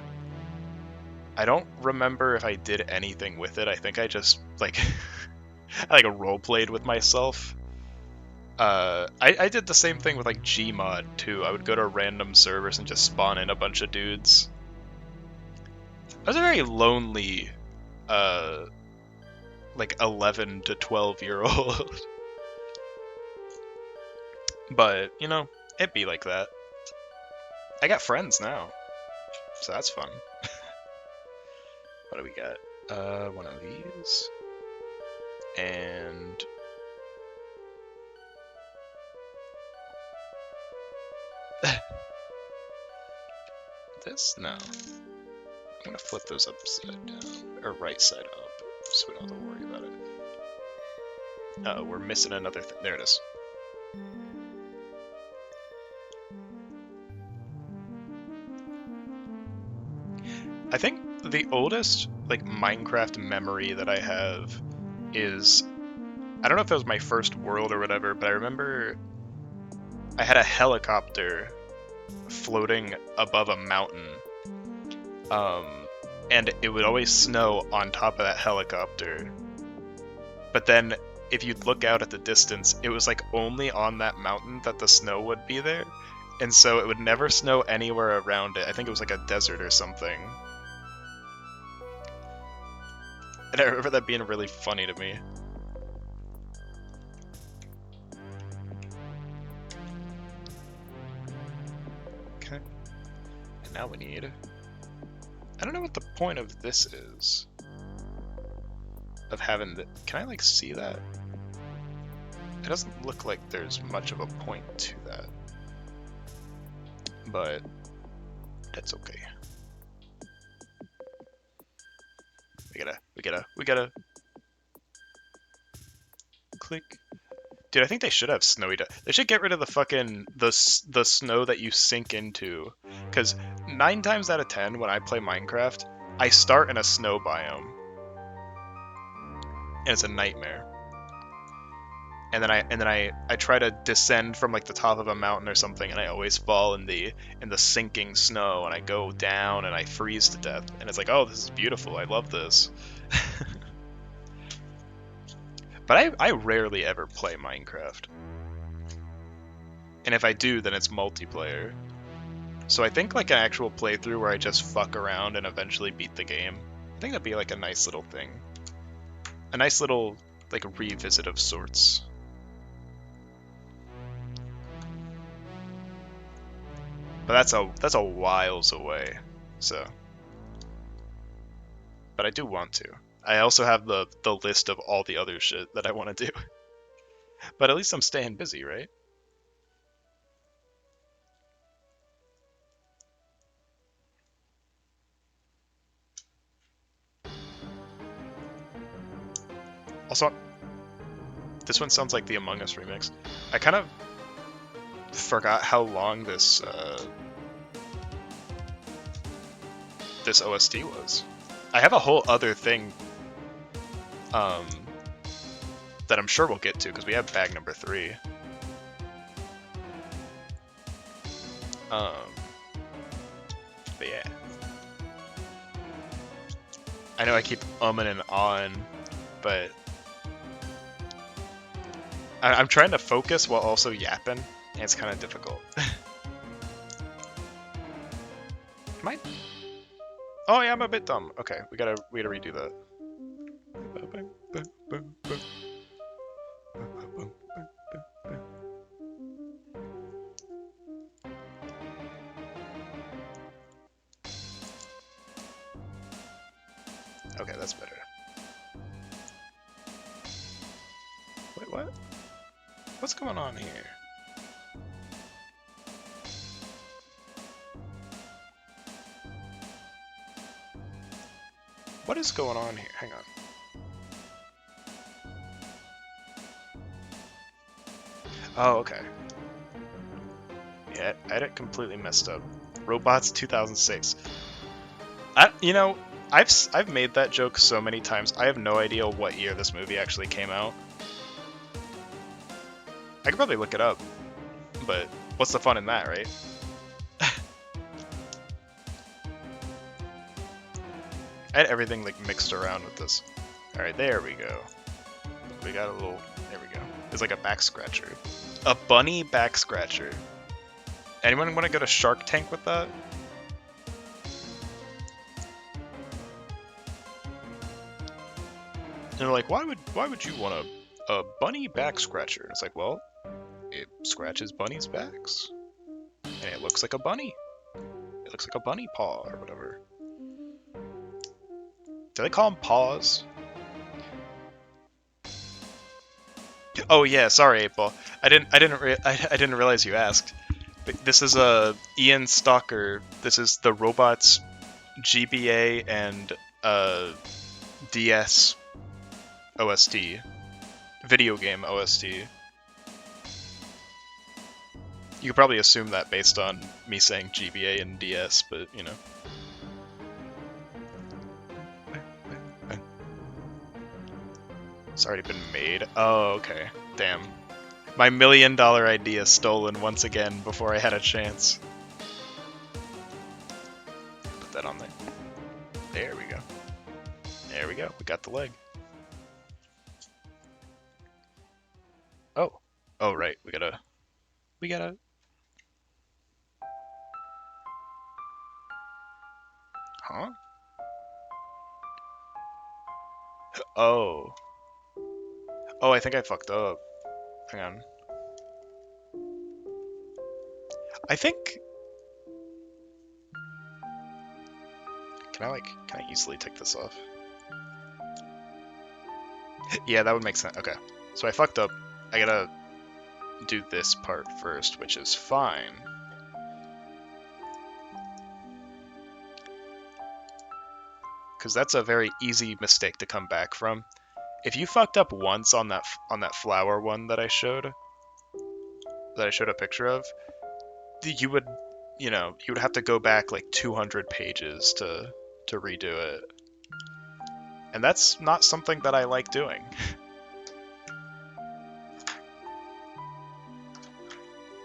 I don't remember if I did anything with it. I think I just like I like role played with myself. I did the same thing with like Gmod too. I would go to random servers and just spawn in a bunch of dudes. I was a very lonely like 11 to 12-year-old. But, you know, it'd be like that. I got friends now, so that's fun. What do we got? One of these. And... this? No. I'm gonna flip those upside down, or right side up, so we don't have to worry about it. Uh-oh, we're missing another thing. There it is. I think the oldest, like, Minecraft memory that I have is... I don't know if it was my first world or whatever, but I remember I had a helicopter floating above a mountain. And it would always snow on top of that helicopter. But then, if you'd look out at the distance, it was like only on that mountain that the snow would be there. And so it would never snow anywhere around it. I think it was like a desert or something. And I remember that being really funny to me. Okay. And now we need... I don't know what the point of this is. Of having the... Can I, like, see that? It doesn't look like there's much of a point to that. But... that's okay. We gotta... Click. Dude, I think they should have snowy... They should get rid of the fucking... The snow that you sink into. Because 9 times out of 10, when I play Minecraft, I start in a snow biome. And it's a nightmare. And then I try to descend from like the top of a mountain or something, and I always fall in the sinking snow, and I go down and I freeze to death. And it's like, oh, this is beautiful. I love this. But I rarely ever play Minecraft. And if I do, then it's multiplayer. So I think like an actual playthrough where I just fuck around and eventually beat the game, I think that'd be like a nice little thing. A nice little like revisit of sorts. But that's a whiles away, so. But I do want to. I also have the list of all the other shit that I want to do. But at least I'm staying busy, right? Also, this one sounds like the Among Us remix. I kind of... forgot how long this this OST was. I have a whole other thing that I'm sure we'll get to because we have bag number 3. But yeah, I know I keep umming and ahhing, but I'm trying to focus while also yapping, and it's kind of difficult. Am I? Oh yeah, I'm a bit dumb. Okay, we gotta redo that. Okay, that's better. Wait, what? What's going on here? What is going on here? Hang on. Oh, okay. Yeah, I had it completely messed up. Robots 2006. You know, I've made that joke so many times. I have no idea what year this movie actually came out. I could probably look it up, but what's the fun in that, right? I had everything like mixed around with this. All right, there we go. We got a little. There we go. It's like a back scratcher. A bunny back scratcher. Anyone want to go to Shark Tank with that? And they're like, why would you want a bunny back scratcher? And it's like, well, it scratches bunnies' backs, and it looks like a bunny. It looks like a bunny paw or whatever. Do they call them paws? Oh yeah, sorry, April. I didn't realize you asked. But this is Ian Stalker. This is the robots GBA and DS OST, video game OST. You could probably assume that based on me saying GBA and DS, but you know. It's already been made. Oh, okay. Damn. My $1 million idea stolen once again before I had a chance. Put that on there. There we go. There we go. We got the leg. Oh. Oh, right. We gotta... Huh? Oh. Oh, I think I fucked up. Hang on. I think... Can I easily take this off? Yeah, that would make sense. Okay. So I fucked up. I gotta do this part first, which is fine. Because that's a very easy mistake to come back from. If you fucked up once on that flower one that I showed a picture of, you would have to go back like 200 pages to redo it. And that's not something that I like doing.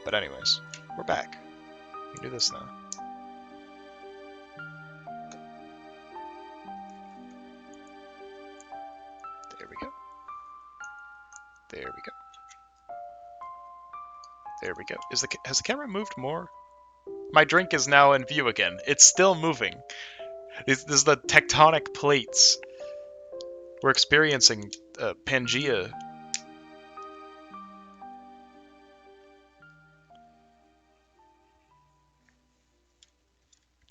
But anyways, we're back. We can do this now. There we go. There we go. There we go. Has the camera moved more? My drink is now in view again. It's still moving. This is the tectonic plates. We're experiencing Pangea.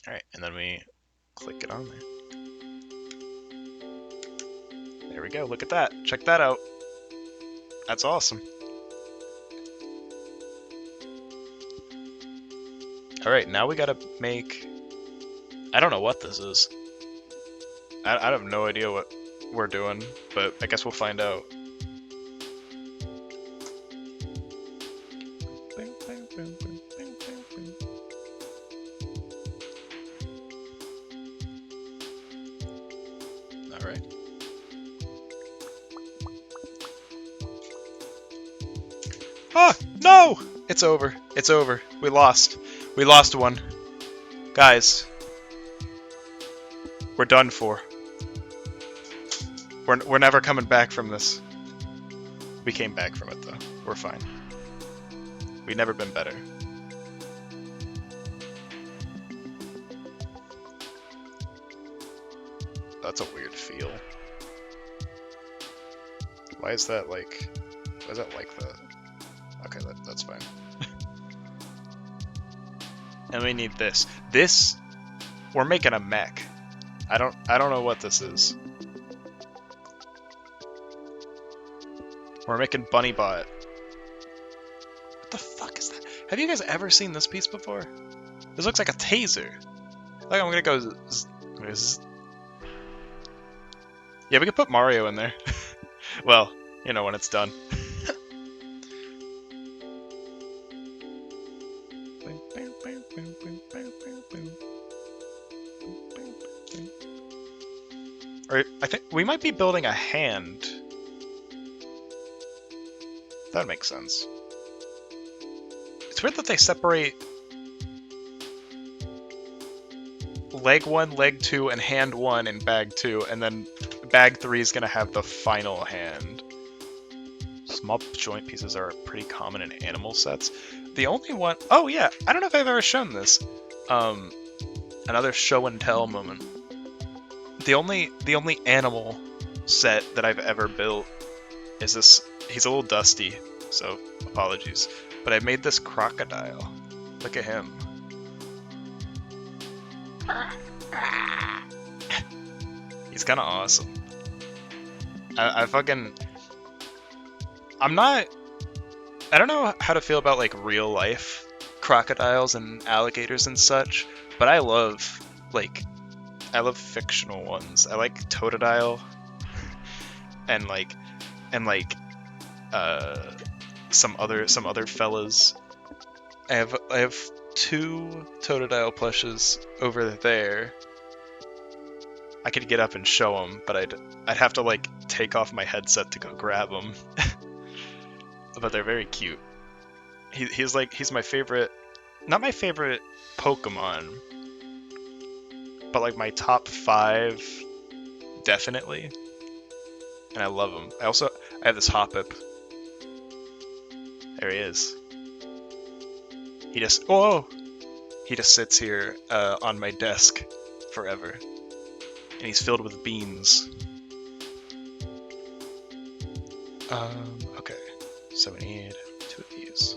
Alright, and then we click it on there. There we go, look at that. Check that out. That's awesome. Alright, now we gotta make... I don't know what this is. I have no idea what we're doing, but I guess we'll find out. Ah, no! It's over. It's over. We lost. We lost one. Guys, we're done for. We're never coming back from this. We came back from it, though. We're fine. We've never been better. That's a weird feel. Why is that like... Why is that like that? Okay, that's fine. And we need this. This... We're making a mech. I don't know what this is. We're making Bunnybot. What the fuck is that? Have you guys ever seen this piece before? This looks like a taser. Like I'm gonna go... Yeah, we could put Mario in there. Well, you know, when it's done. Or I think we might be building a hand. That makes sense. It's weird that they separate leg 1, leg 2, and hand 1 in bag 2, and then bag 3 is gonna have the final hand. Small joint pieces are pretty common in animal sets. The only one... Oh yeah, I don't know if I've ever shown this. Another show and tell moment. The only animal set that I've ever built is this. He's a little dusty, so apologies. But I made this crocodile. Look at him. He's kind of awesome. I fucking... I don't know how to feel about like real life crocodiles and alligators and such, but I love fictional ones. I like Totodile and some other fellas. I have 2 Totodile plushes over there. I could get up and show them, but I'd have to like take off my headset to go grab them. But they're very cute. He's my favorite, not my favorite Pokemon, but like my top 5 definitely. And I love him. I have this Hoppip. There he is. He just sits here on my desk forever. And he's filled with beans. Okay. So we need 2 of these.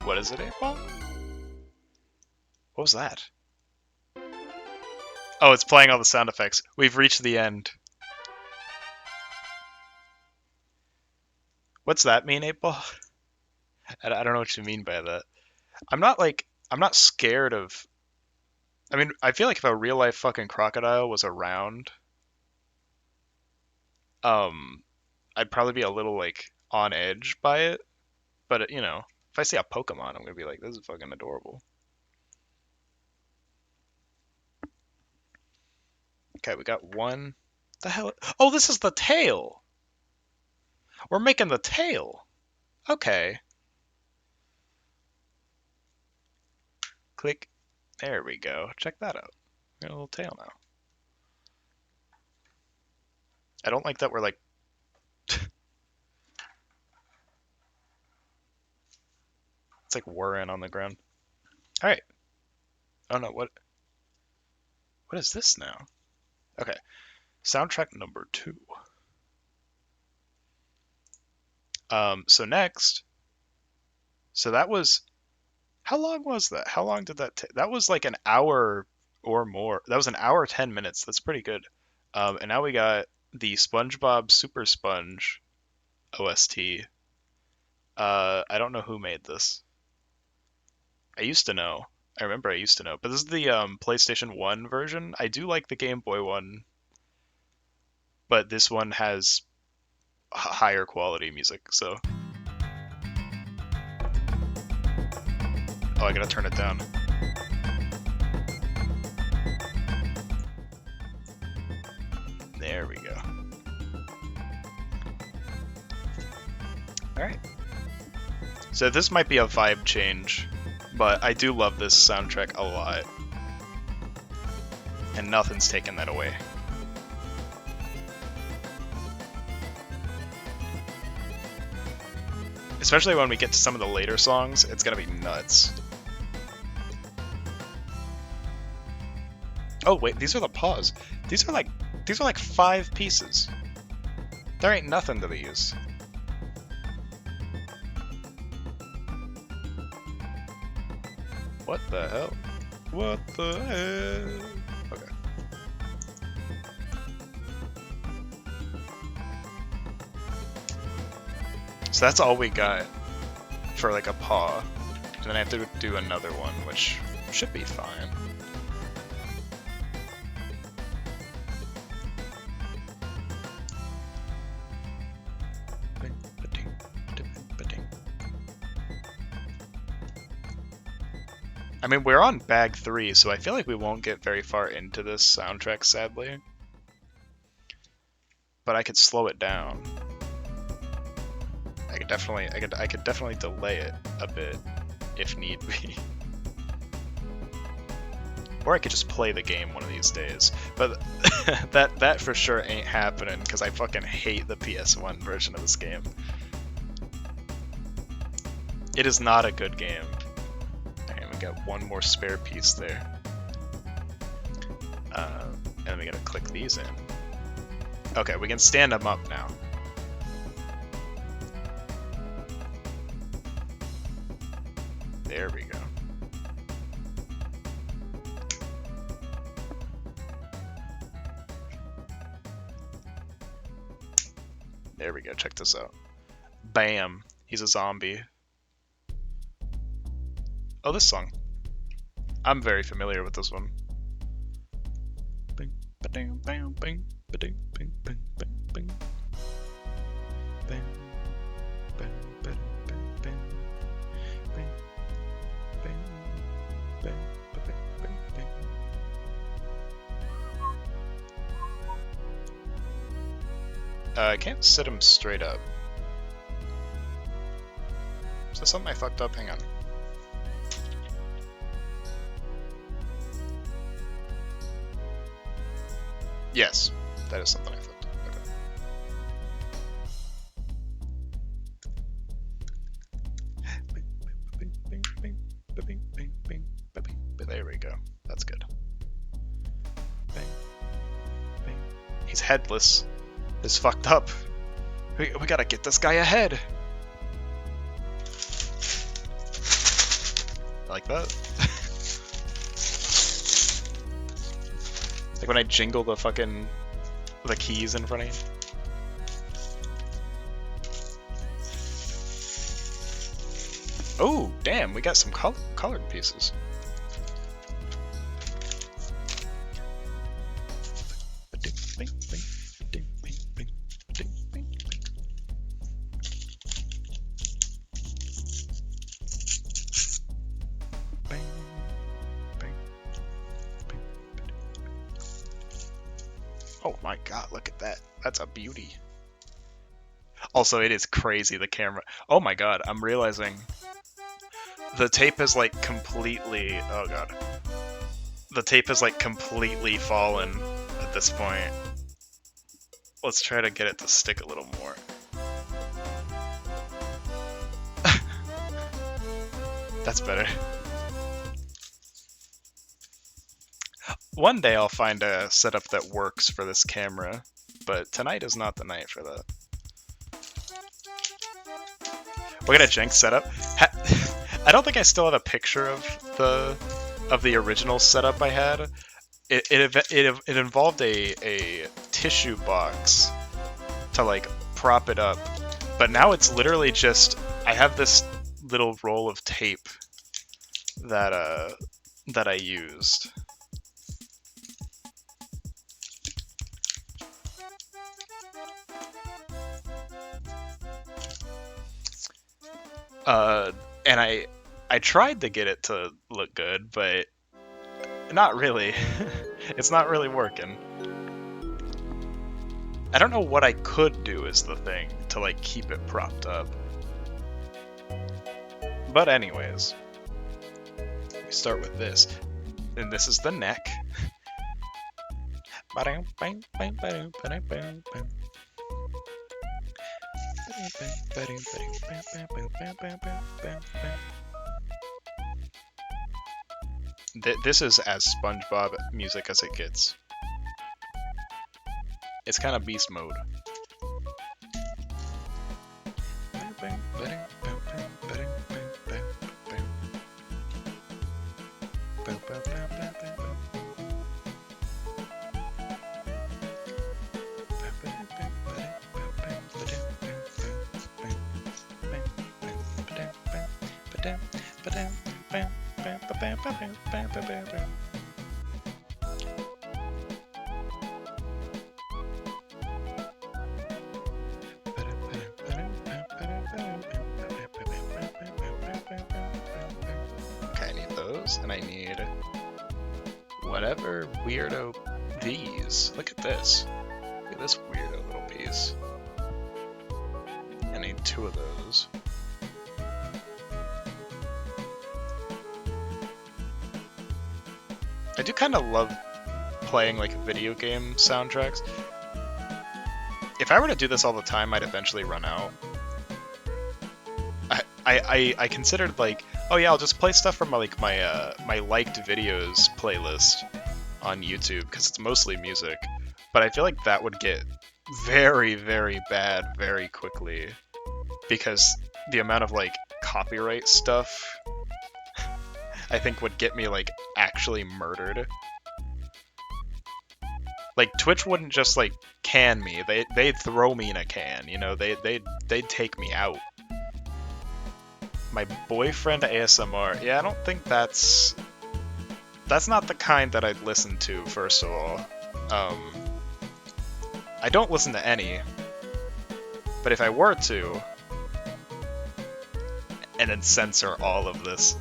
What is it, 8-Ball? What was that? Oh, it's playing all the sound effects. We've reached the end. What's that mean, 8-Ball? I don't know what you mean by that. I'm not scared of... I mean, I feel like if a real life fucking crocodile was around, I'd probably be a little like on edge by it. But you know, if I see a Pokemon, I'm gonna be like, this is fucking adorable. Okay, we got one. The hell? Oh, this is the tail. We're making the tail. Okay. Click. There we go. Check that out. We got a little tail now. I don't like that we're like... It's like whirring on the ground. Alright. Oh no, what is this now? Okay. Soundtrack number 2. So next... So that was... How long was that? How long did that take? That was like an hour or more. That was an hour 10 minutes. That's pretty good. And now we got the SpongeBob Super Sponge OST. I don't know who made this. I used to know. I remember I used to know, but this is the PlayStation 1 version. I do like the Game Boy one, but this one has higher quality music, so. Oh, I gotta turn it down. There we go. Alright. So this might be a vibe change, but I do love this soundtrack a lot. And nothing's taken that away. Especially when we get to some of the later songs, it's gonna be nuts. Oh wait, these are the paws. These are like 5 pieces. There ain't nothing to these. What the hell? What the hell? Okay. So that's all we got for like a paw. And then I have to do another one, which should be fine. I mean, we're on bag 3, so I feel like we won't get very far into this soundtrack, sadly. But I could slow it down. I could definitely delay it a bit if need be. Or I could just play the game one of these days. But that for sure ain't happening because I fucking hate the PS1 version of this game. It is not a good game. And we got one more spare piece there. And we gotta click these in. Okay, we can stand them up now. There we go. There we go, check this out. Bam! He's a zombie. Oh, this song. I'm very familiar with this one. Bing, ba-ding, bang, bing, ba-ding, bing, bing, bing, bing. Bang, bang, bang, bang, bang. Bang, bang, bang, bang, bang, bang. I can't sit him straight up. Is that something I fucked up? Hang on. Yes, that is something I fucked up. Okay. There we go. That's good. Bang, bang. He's headless. It's fucked up. We gotta get this guy ahead. Like that. Like when I jingle the fucking keys in front of you. Oh, damn, we got some colored pieces. Oh my god, look at that. That's a beauty. Also, it is crazy, the camera. Oh my god, I'm realizing the tape is like completely... Oh god. The tape is like completely fallen at this point. Let's try to get it to stick a little more. That's better. One day I'll find a setup that works for this camera, but tonight is not the night for that. We're gonna jank setup. I don't think I still have a picture of the original setup I had. It involved a tissue box to like prop it up, but now it's literally just I have this little roll of tape that that I used. And I tried to get it to look good, but not really. It's not really working. I don't know what I could do is the thing to like keep it propped up. But anyways, we start with this. And this is the neck. This is as SpongeBob music as it gets. It's kind of beast mode. Okay, I need those, and I need whatever weirdo these. Look at this. Look at this weirdo little piece. I need 2 of those. I do kind of love playing like video game soundtracks. If I were to do this all the time, I'd eventually run out. I considered like, oh yeah, I'll just play stuff from like my liked videos playlist on YouTube because it's mostly music. But I feel like that would get very, very bad very quickly because the amount of like copyright stuff I think would get me like actually murdered. Like Twitch wouldn't just like can me; they'd throw me in a can. You know, they'd take me out. My boyfriend ASMR. Yeah, I don't think that's not the kind that I'd listen to. First of all, I don't listen to any. But if I were to, and then censor all of this.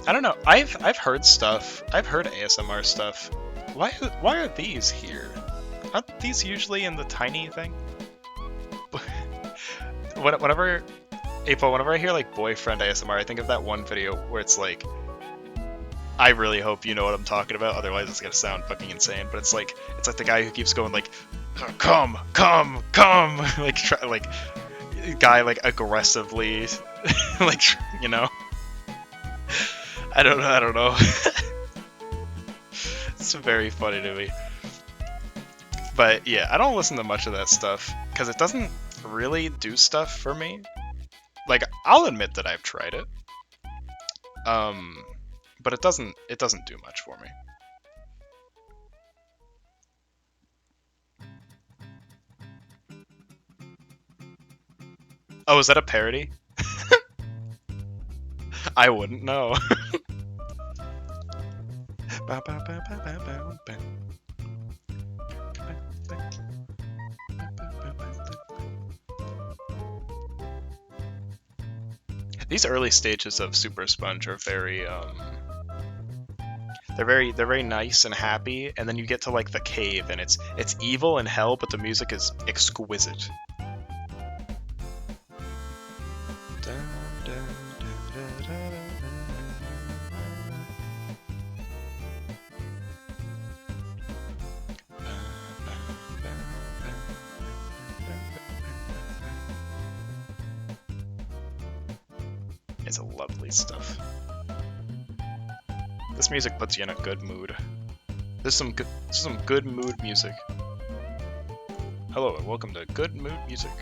I don't know. I've heard stuff. I've heard ASMR stuff. Why are these here? Aren't these usually in the tiny thing? Whenever April, whenever I hear like boyfriend ASMR, I think of that one video where it's like, I really hope you know what I'm talking about. Otherwise, it's gonna sound fucking insane. But it's like the guy who keeps going like, come, like guy like aggressively, like you know. I don't know. It's very funny to me. But yeah, I don't listen to much of that stuff because it doesn't really do stuff for me. Like, I'll admit that I've tried it. But it doesn't do much for me. Oh, is that a parody? I wouldn't know. These early stages of Super Sponge are very they're very nice and happy, and then you get to like the cave and it's evil and hell, but the music is exquisite. It's lovely stuff. This music puts you in a good mood. This is some good mood music. Hello and welcome to Good Mood Music.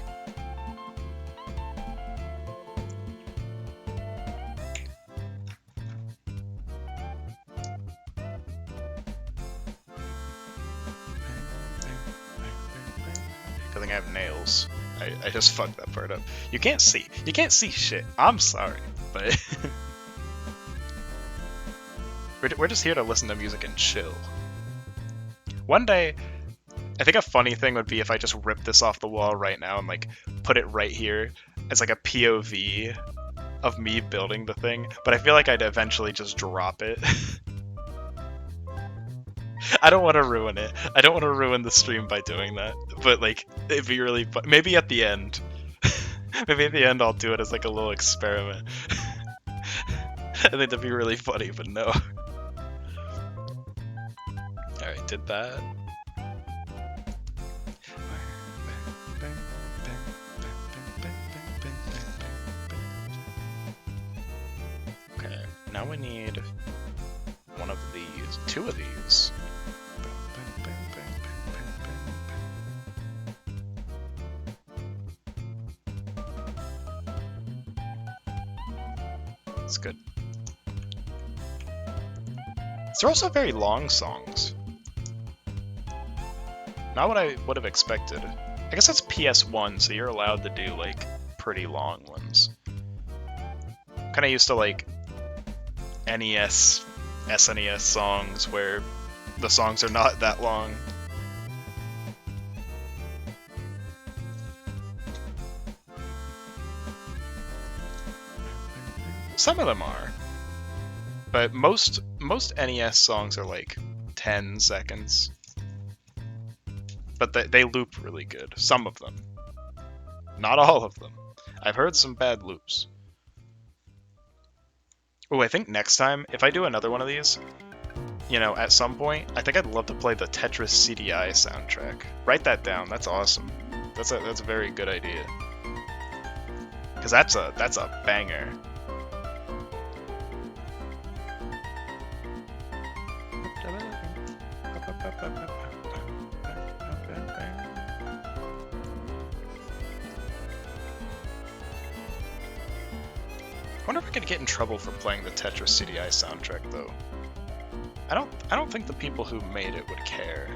Good thing I have nails. I just fucked that part up. You can't see. You can't see shit. I'm sorry, but we're just here to listen to music and chill. One day, I think a funny thing would be if I just ripped this off the wall right now and like put it right here as like a POV of me building the thing, but I feel like I'd eventually just drop it. I don't want to ruin it. I don't want to ruin the stream by doing that, but like it'd be really fun. Maybe at the end. Maybe at the end I'll do it as like a little experiment. I think that'd be really funny, but no. Alright, did that. Okay, now we need one of these, two of these. That's good. They're also very long songs. Not what I would have expected. I guess that's PS1, so you're allowed to do, like, pretty long ones. I'm kinda used to, like, NES, SNES songs where the songs are not that long. Some of them are. But most NES songs are, like, 10 seconds. But they loop really good. Some of them. Not all of them. I've heard some bad loops. Oh, I think next time, if I do another one of these, you know, at some point, I think I'd love to play the Tetris CDI soundtrack. Write that down. That's awesome. That's a very good idea. Because that's a banger. I wonder if I could get in trouble for playing the Tetris CDI soundtrack, though. I don't think the people who made it would care.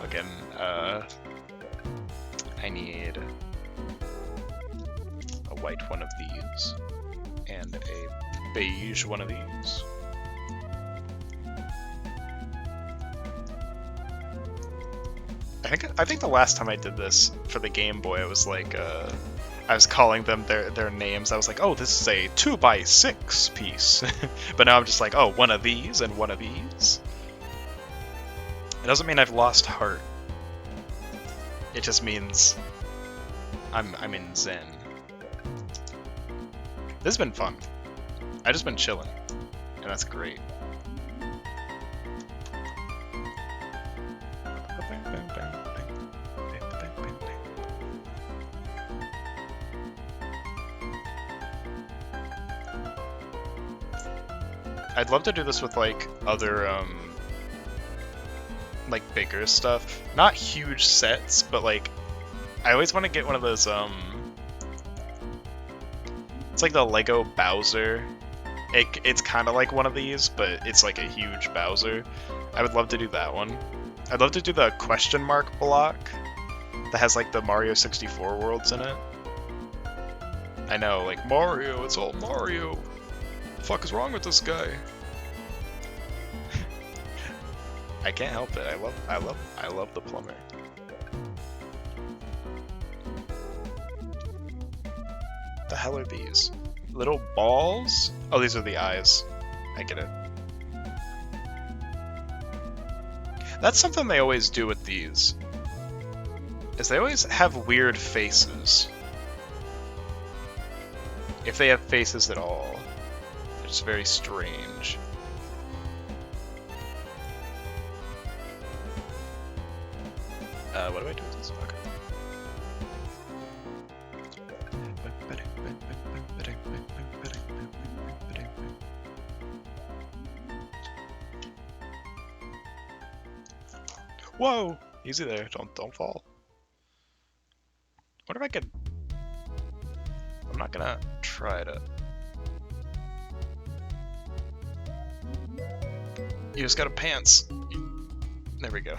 Again, I need a white one of these and a beige one of these. I think the last time I did this for the Game Boy, I was like, I was calling them their names. I was like, oh, this is a 2x6 piece. But now I'm just like, oh, one of these and one of these. It doesn't mean I've lost heart. It just means I'm in zen. This has been fun. I've just been chilling, and that's great. I'd love to do this with like other like bigger stuff. Not huge sets, but like I always want to get one of those it's like the Lego Bowser. It's kind of like one of these, but it's like a huge Bowser. I would love to do that one. I'd love to do the question mark block that has like the Mario 64 worlds in it. I know, like Mario, it's all Mario. The fuck is wrong with this guy? I can't help it. I love the plumber. The hell are these? Little balls? Oh, these are the eyes. I get it. That's something they always do with these. Is they always have weird faces. If they have faces at all. They're just very strange. What do I do with this? Okay. Whoa! Easy there. Don't fall. What if I could... I'm not gonna try to... You just gotta pants. There we go.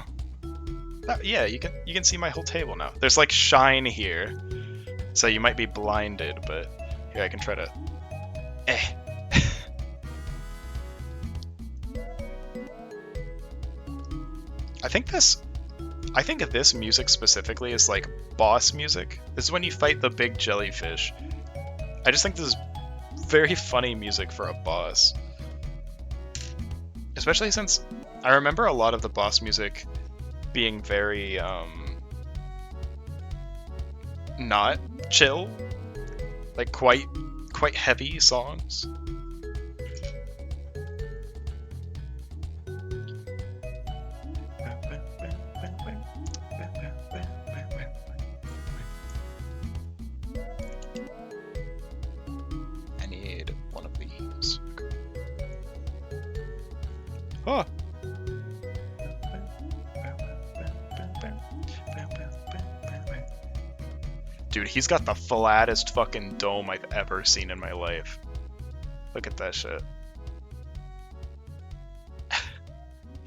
Yeah, you can see my whole table now. There's like shine here, so you might be blinded, but here I can try to... I think this music specifically is like boss music. This is when you fight the big jellyfish. I just think this is very funny music for a boss. Especially since I remember a lot of the boss music being very, not chill. Like quite heavy songs. I need one of these. Oh! Dude, he's got the flattest fucking dome I've ever seen in my life. Look at that shit.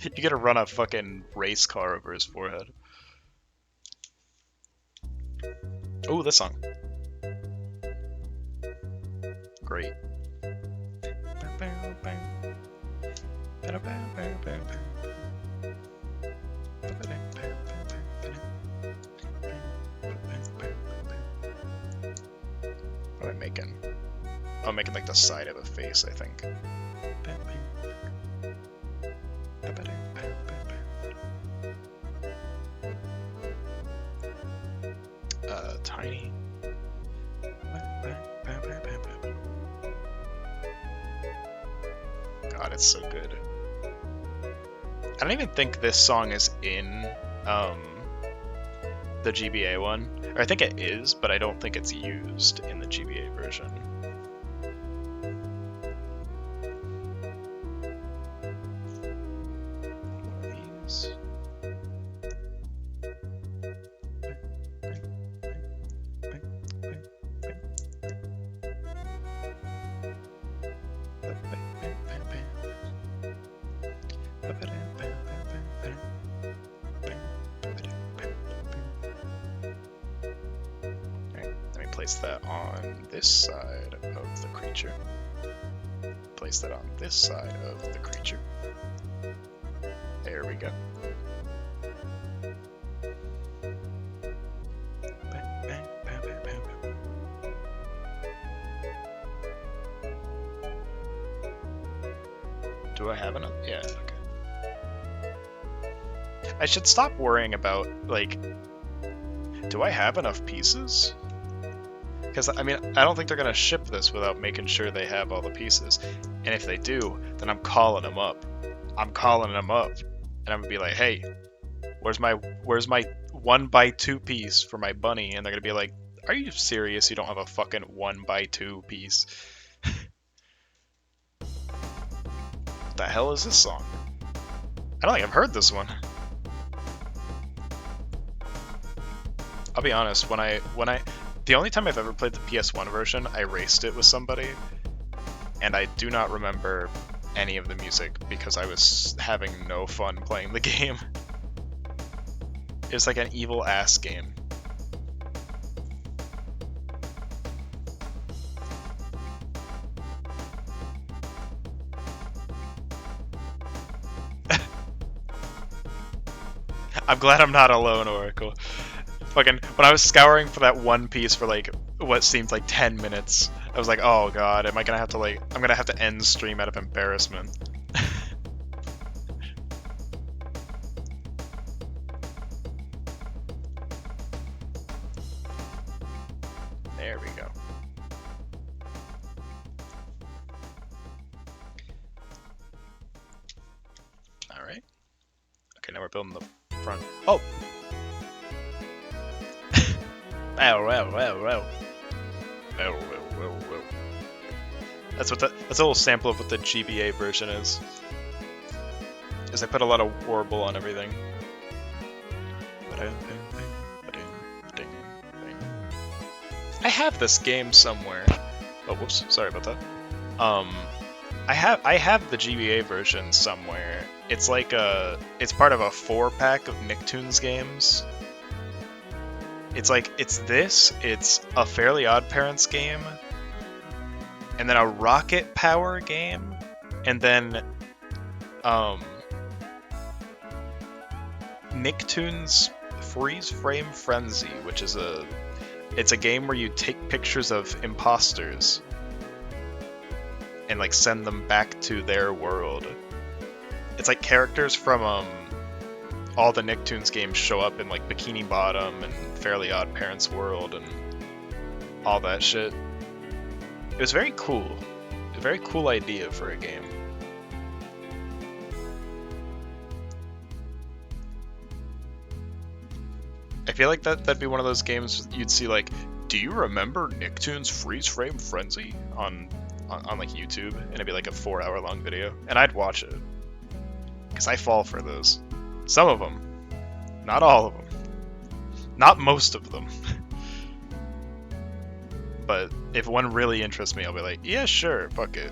You gotta run a fucking race car over his forehead. Oh, this song. Great. What am I making? I'm making like the side of a face, I think. Tiny. God, it's so good. I don't even think this song is in the GBA one. Or I think it is, but I don't think it's used in the GBA version. One of these. Place that on this side of the creature. Place that on this side of the creature. There we go. Do I have enough? Yeah, okay. I should stop worrying about, like, do I have enough pieces? Because, I mean, I don't think they're going to ship this without making sure they have all the pieces. And if they do, then I'm calling them up. I'm calling them up. And I'm going to be like, hey, where's my 1x2 piece for my bunny? And they're going to be like, are you serious? You don't have a fucking 1x2 piece? What the hell is this song? I don't think I've heard this one. I'll be honest, the only time I've ever played the PS1 version, I raced it with somebody, and I do not remember any of the music because I was having no fun playing the game. It was like an evil ass game. I'm glad I'm not alone, Oracle. Fucking, when I was scouring for that one piece for like what seemed like 10 minutes, I was like, oh god, am I gonna have to like, I'm gonna have to end stream out of embarrassment. There we go. Alright. Okay, now we're building the front. Oh! Well. That's a little sample of what the GBA version is. Is I put a lot of warble on everything. I have this game somewhere. Oh, whoops, sorry about that. I have the GBA version somewhere. It's like it's part of a 4-pack of Nicktoons games. It's a Fairly Odd Parents game, and then a Rocket Power game, and then Nicktoons Freeze Frame Frenzy, which is it's a game where you take pictures of imposters and like send them back to their world. It's like characters from all the Nicktoons games show up in like Bikini Bottom and Fairly Odd Parents World and all that shit. It was very cool. A very cool idea for a game. I feel like that'd be one of those games you'd see like, do you remember Nicktoons Freeze Frame Frenzy on like YouTube, and it'd be like a 4-hour long video, and I'd watch it because I fall for those. Some of them, not all of them, not most of them. But if one really interests me, I'll be like, yeah, sure, fuck it.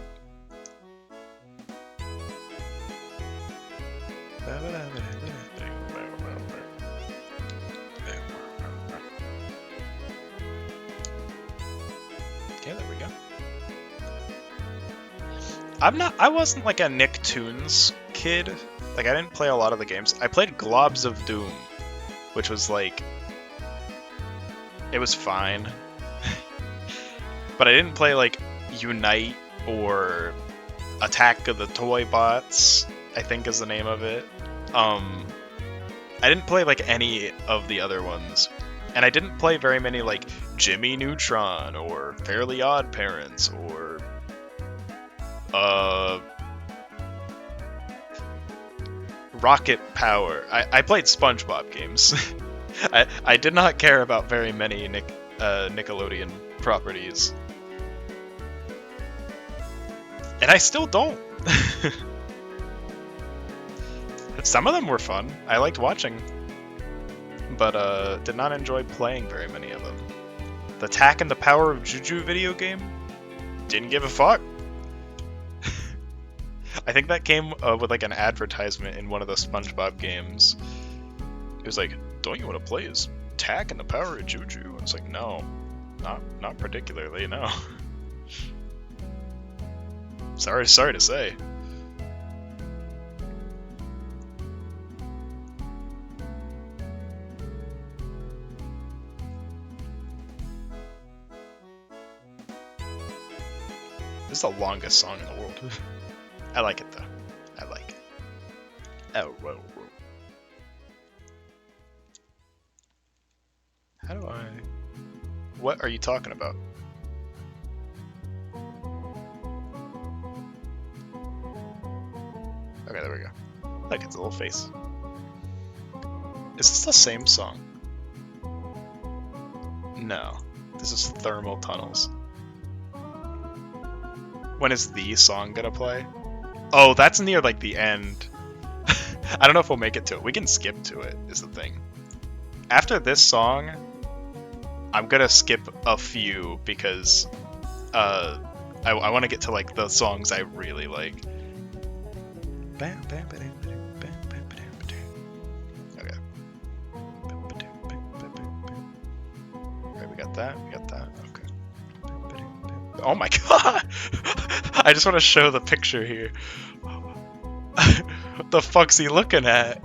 Okay, there we go. I wasn't like a Nicktoons kid. Like, I didn't play a lot of the games. I played Globs of Doom, which was like, it was fine. But I didn't play like Unite or Attack of the Toy Bots, I think is the name of it. I didn't play like any of the other ones. And I didn't play very many like Jimmy Neutron or Fairly Odd Parents or Rocket Power. I played SpongeBob games. I did not care about very many Nickelodeon properties. And I still don't. Some of them were fun. I liked watching. But did not enjoy playing very many of them. The Tack and the Power of Juju video game? Didn't give a fuck. I think that came with like an advertisement in one of the SpongeBob games. It was like, don't you want to play as Tack and the Power of Juju? And it's like, no, not particularly, no. Sorry to say. This is the longest song in the world. I like it though. I like it. Oh, whoa, whoa. How do I... What are you talking about? Okay, there we go. Look, it's a little face. Is this the same song? No. This is Thermal Tunnels. When is the song gonna play? Oh, that's near like the end. I don't know if we'll make it to it. We can skip to it, is the thing. After this song, I'm gonna skip a few because I want to get to like the songs I really like. Okay. Alright, we got that. Okay. Oh my god! I just want to show the picture here. What the fuck's he looking at?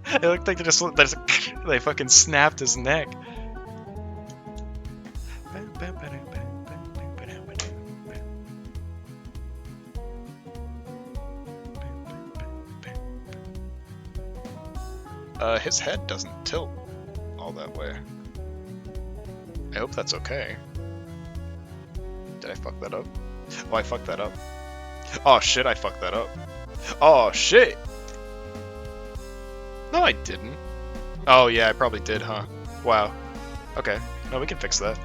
It looked like they fucking snapped his neck. His head doesn't tilt all that way. I hope that's okay. Did I fuck that up? Oh, I fucked that up. Oh shit, I fucked that up. Oh shit! No, I didn't. Oh yeah, I probably did, huh? Wow. Okay. No, we can fix that.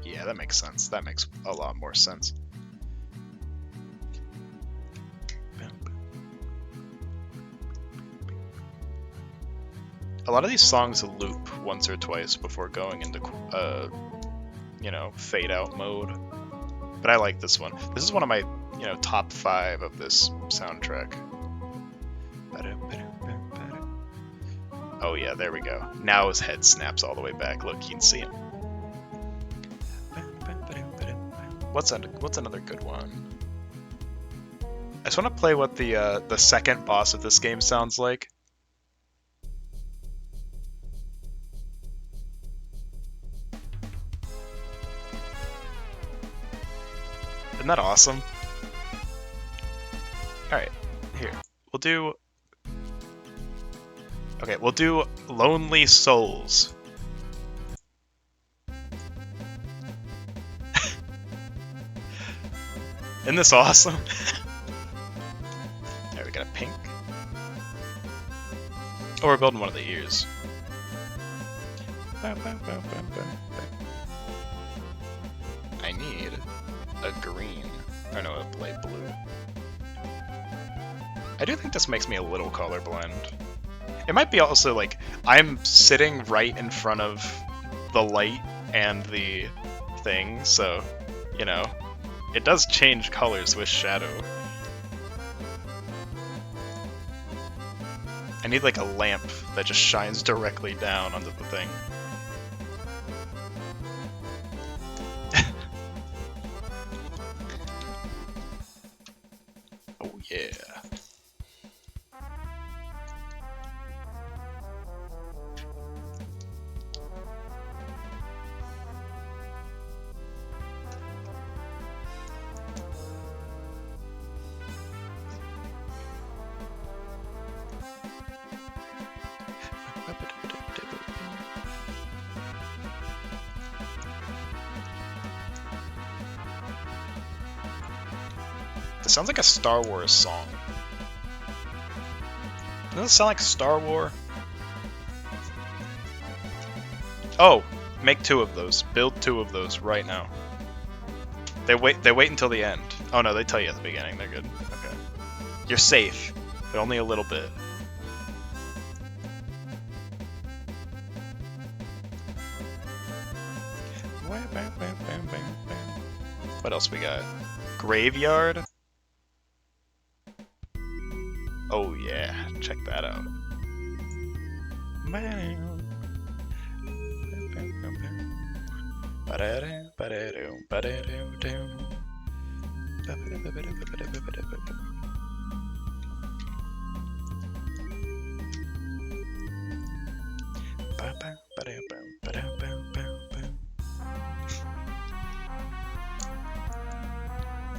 Yeah, that makes sense. That makes a lot more sense. A lot of these songs loop once or twice before going into, you know, fade out mode. But I like this one. This is one of my, you know, top 5 of this soundtrack. Oh yeah, there we go. Now his head snaps all the way back. Look, you can see him. What's another good one? I just want to play what the second boss of this game sounds like. Isn't that awesome? Alright, here. We'll do... Okay, we'll do Lonely Souls. Isn't this awesome? Alright, we got a pink. Oh, we're building one of the ears. I need a green. Or no, a light blue. I do think this makes me a little colorblind. It might be also like, I'm sitting right in front of the light and the thing, so, you know, it does change colors with shadow. I need like a lamp that just shines directly down onto the thing. Oh yeah. This sounds like a Star Wars song. Doesn't it sound like Star Wars? Oh, make 2 of those. Build 2 of those right now. They wait until the end. Oh no, they tell you at the beginning. They're good. Okay. You're safe, but only a little bit. What else we got? Graveyard? Oh yeah, check that out.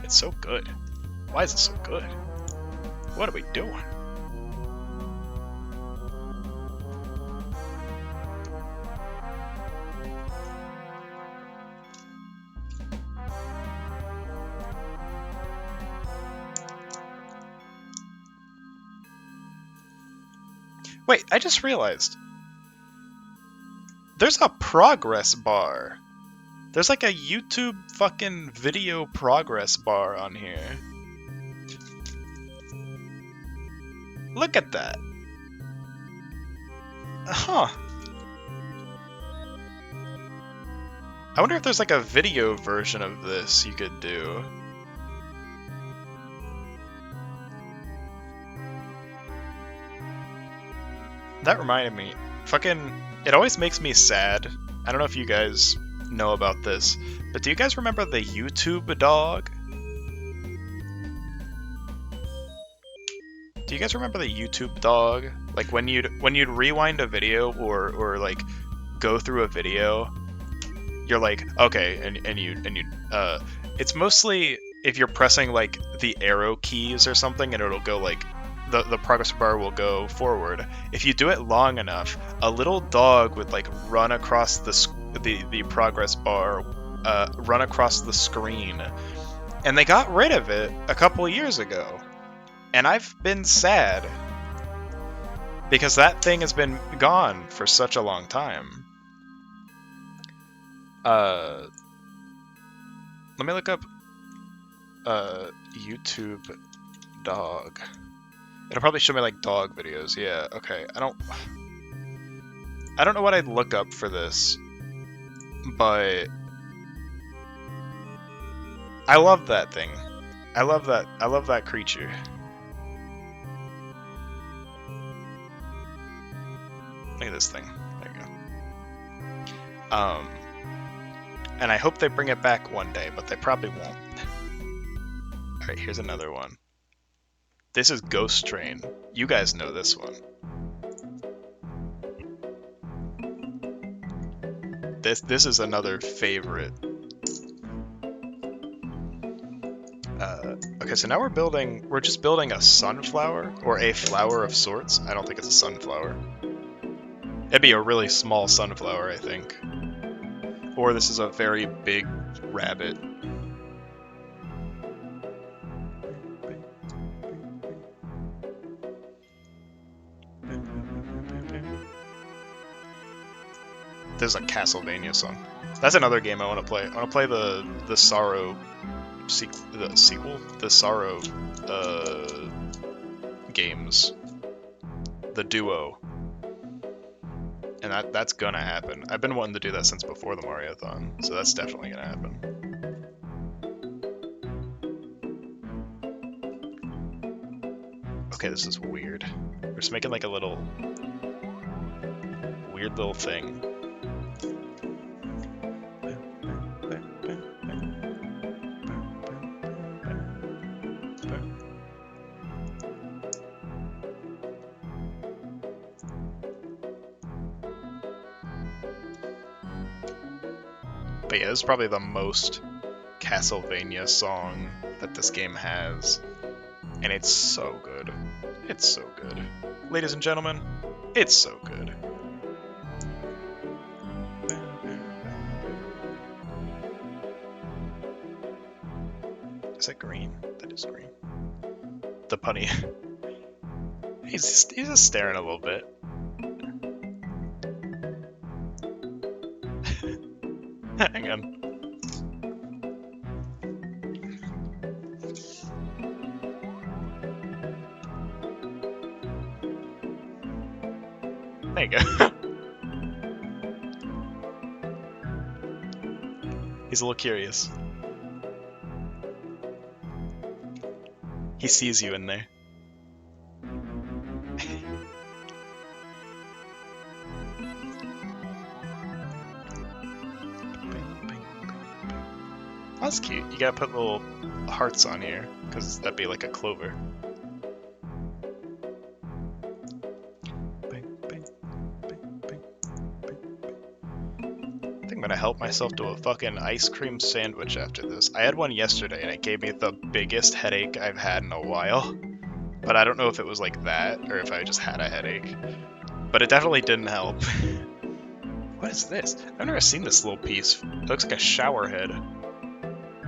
It's so good. Why is it so good? What are we doing? Wait, I just realized. There's a progress bar. There's like a YouTube fucking video progress bar on here. Look at that. Huh. I wonder if there's like a video version of this you could do. That reminded me. Fucking, it always makes me sad. I don't know if you guys know about this, but do you guys remember the YouTube dog? Do you guys remember the YouTube dog? Like when you'd rewind a video or like go through a video, you're like, okay, and you it's mostly if you're pressing like the arrow keys or something, and it'll go like the progress bar will go forward. If you do it long enough, a little dog would like run across the progress bar, run across the screen, and they got rid of it a couple years ago. And I've been sad because that thing has been gone for such a long time. Let me look up YouTube dog. It'll probably show me like dog videos. Yeah, okay. I don't know what I'd look up for this, but I love that thing. I love that creature. Look at this thing. There you go. And I hope they bring it back one day, but they probably won't. Alright, here's another one. This is Ghost Train. You guys know this one. This is another favorite. Okay, so now we're just building a sunflower, or a flower of sorts. I don't think it's a sunflower. It'd be a really small sunflower, I think. Or this is a very big rabbit. There's a Castlevania song. That's another game I want to play. I want to play the Sorrow sequel, the Sorrow games, the duo, and that's gonna happen. I've been wanting to do that since before the Mario-thon, so that's definitely gonna happen. Okay, this is weird. We're just making like a little weird little thing. But yeah, this is probably the most Castlevania song that this game has. And it's so good. It's so good. Ladies and gentlemen, it's so good. Is that green? That is green. The punny. He's just staring a little bit. Hang on. There you go. He's a little curious. He sees you in there. That's cute. You gotta put little hearts on here, because that'd be like a clover. I think I'm gonna help myself to a fucking ice cream sandwich after this. I had one yesterday and it gave me the biggest headache I've had in a while. But I don't know if it was like that, or if I just had a headache. But it definitely didn't help. What is this? I've never seen this little piece. It looks like a shower head.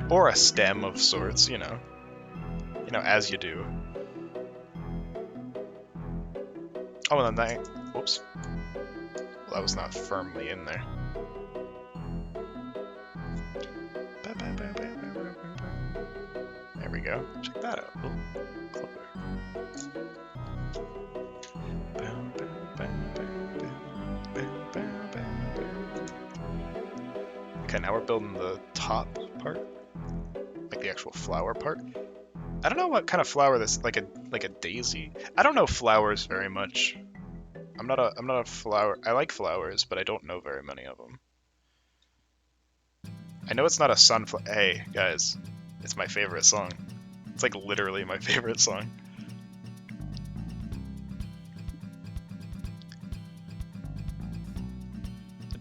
Or a stem of sorts, you know. You know, as you do. Oh, and then that... Whoops. Well, that was not firmly in there. There we go. Check that out. Ooh, clover. Okay, now we're building the top part. Like the actual flower part. I don't know what kind of flower this, like a daisy. I don't know flowers very much. I'm not a flower. I like flowers, but I don't know very many of them. I know it's not a sunflower. Hey guys, it's my favorite song. It's like literally my favorite song.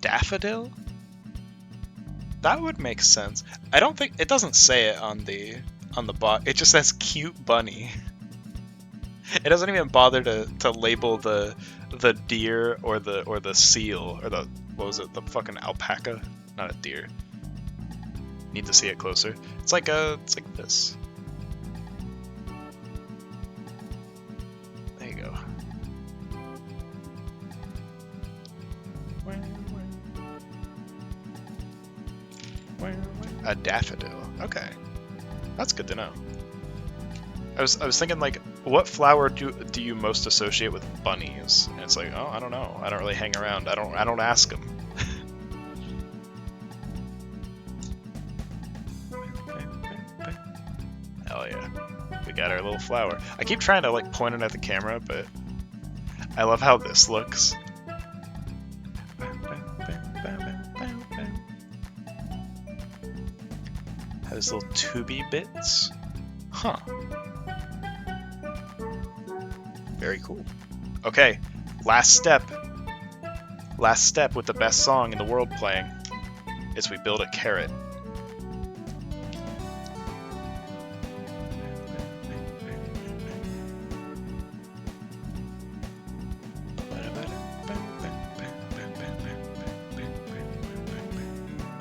Daffodil? That would make sense. I don't think it doesn't say it on the bot. It just says cute bunny. It doesn't even bother to label the deer or the seal or the, what was it, the fucking alpaca? Not a deer. Need to see it closer. It's like this. There you go. A daffodil. Okay, that's good to know. I was thinking, like, what flower do you most associate with bunnies? And it's like, oh, I don't know. I don't really hang around. I don't ask them. Hell yeah, we got our little flower. I keep trying to like point it at the camera, but I love how this looks. Has little tubey bits. Huh. Very cool. Okay, last step. Last step with the best song in the world playing is we build a carrot.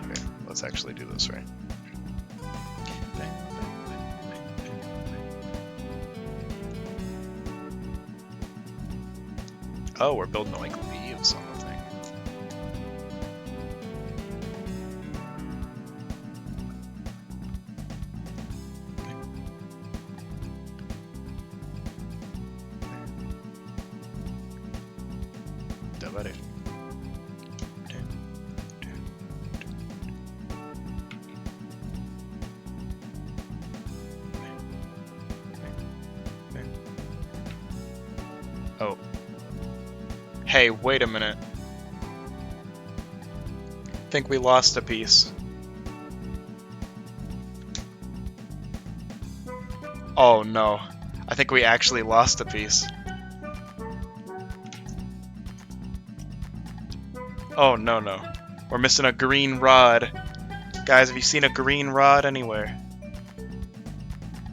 Okay, let's actually do this right. Oh, we're building like leaves on the thing. Oh. Hey, wait a minute. Think we lost a piece. Oh no. I think we actually lost a piece. Oh no. We're missing a green rod. Guys, have you seen a green rod anywhere?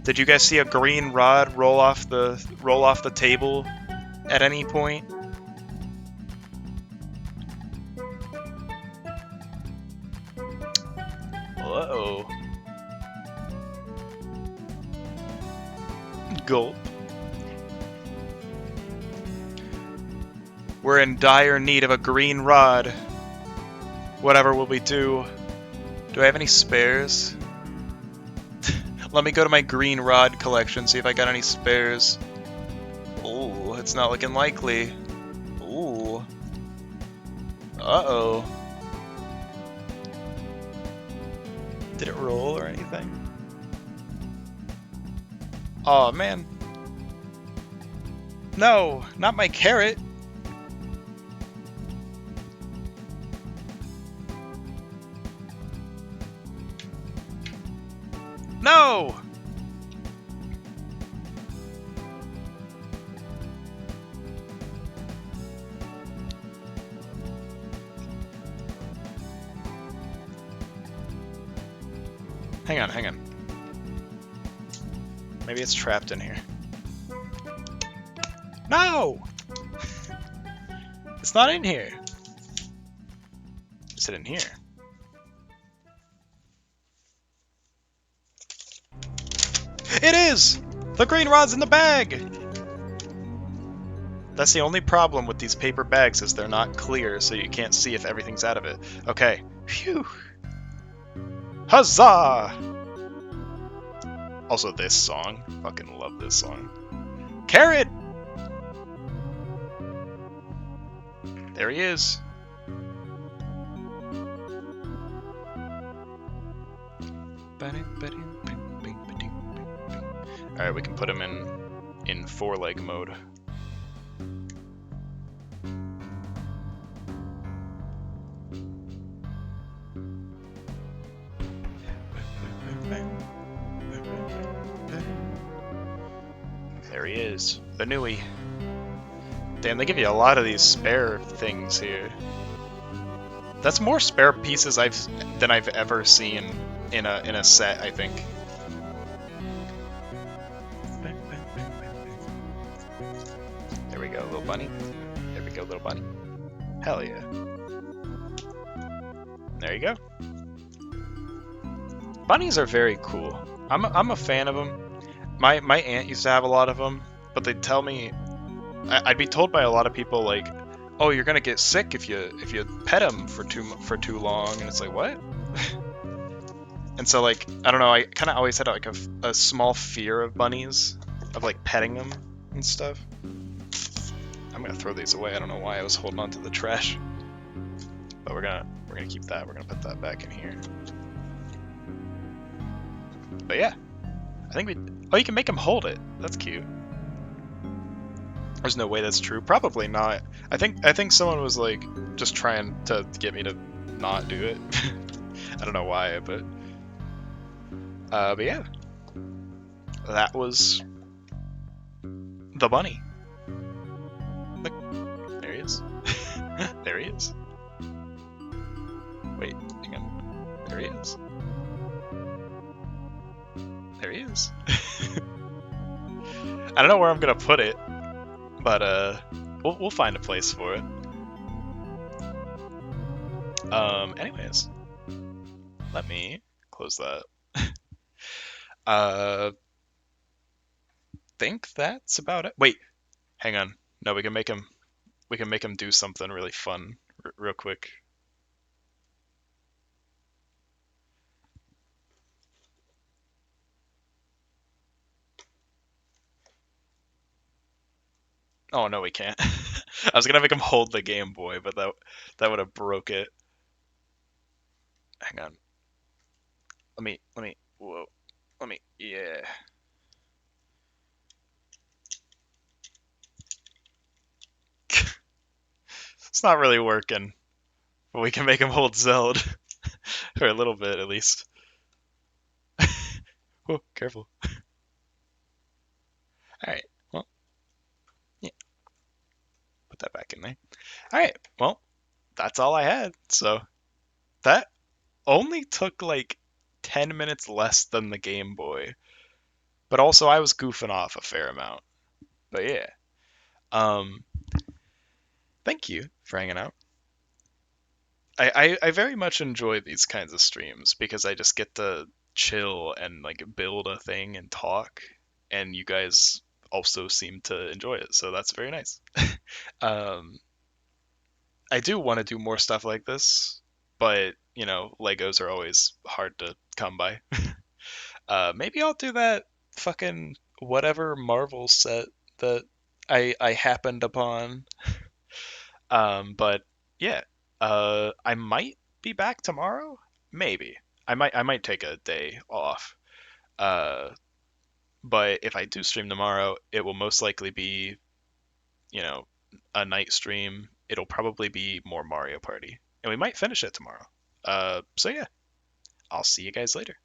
Did you guys see a green rod roll off the table at any point? Uh-oh. Gulp. We're in dire need of a green rod. Whatever will we do? Do I have any spares? Let me go to my green rod collection, see if I got any spares. Ooh, it's not looking likely. Ooh. Uh-oh. Did it roll or anything? Aw, man. No, not my carrot. No! Hang on. Maybe it's trapped in here. No! It's not in here. Is it in here? It is! The green rod's in the bag! That's the only problem with these paper bags, is they're not clear, so you can't see if everything's out of it. Okay. Phew! Huzzah! Also this song. Fucking love this song. Carrot! There he is. Alright, we can put him in four-leg mode. There he is, Banui. Damn, they give you a lot of these spare things here. That's more spare pieces than I've ever seen in a set, I think. There we go, little bunny. There we go, little bunny. Hell yeah. There you go. Bunnies are very cool. I'm a fan of them. My aunt used to have a lot of them, but they'd tell me, I'd be told by a lot of people, like, oh, you're gonna get sick if you pet them for too long, and it's like, what? And so like I don't know, I kind of always had like a small fear of bunnies, of like petting them and stuff. I'm gonna throw these away. I don't know why I was holding on to the trash, but we're gonna keep that. We're gonna put that back in here. But yeah, I think we. Oh, you can make him hold it. That's cute. There's no way that's true. Probably not. I think someone was like just trying to get me to not do it. I don't know why, but yeah, that was the bunny. Look, there he is. There he is. Wait, hang on. There he is. There he is. I don't know where I'm gonna put it, but we'll find a place for it. Anyways, let me close that. uh, think that's about it. Wait, hang on. No, we can make him. We can make him do something really fun, real quick. Oh no, we can't. I was gonna make him hold the Game Boy, but that would have broke it. Hang on. Let me. Whoa. Let me. Yeah. It's not really working, but we can make him hold Zeld, or a little bit at least. Oh, careful. All right. Well, yeah. Put that back in there. All right. Well, that's all I had. So that only took like 10 minutes less than the Game Boy. But also I was goofing off a fair amount. But yeah. Um thank you for hanging out. I very much enjoy these kinds of streams because I just get to chill and like build a thing and talk, and you guys also seem to enjoy it, so that's very nice. um I do want to do more stuff like this, but you know, Legos are always hard to come by. Maybe I'll do that fucking whatever Marvel set that I happened upon. But yeah, I might be back tomorrow. Maybe I might take a day off. Uh, but if I do stream tomorrow, it will most likely be, you know, a night stream. It'll probably be more Mario Party, and we might finish it tomorrow. So yeah, I'll see you guys later.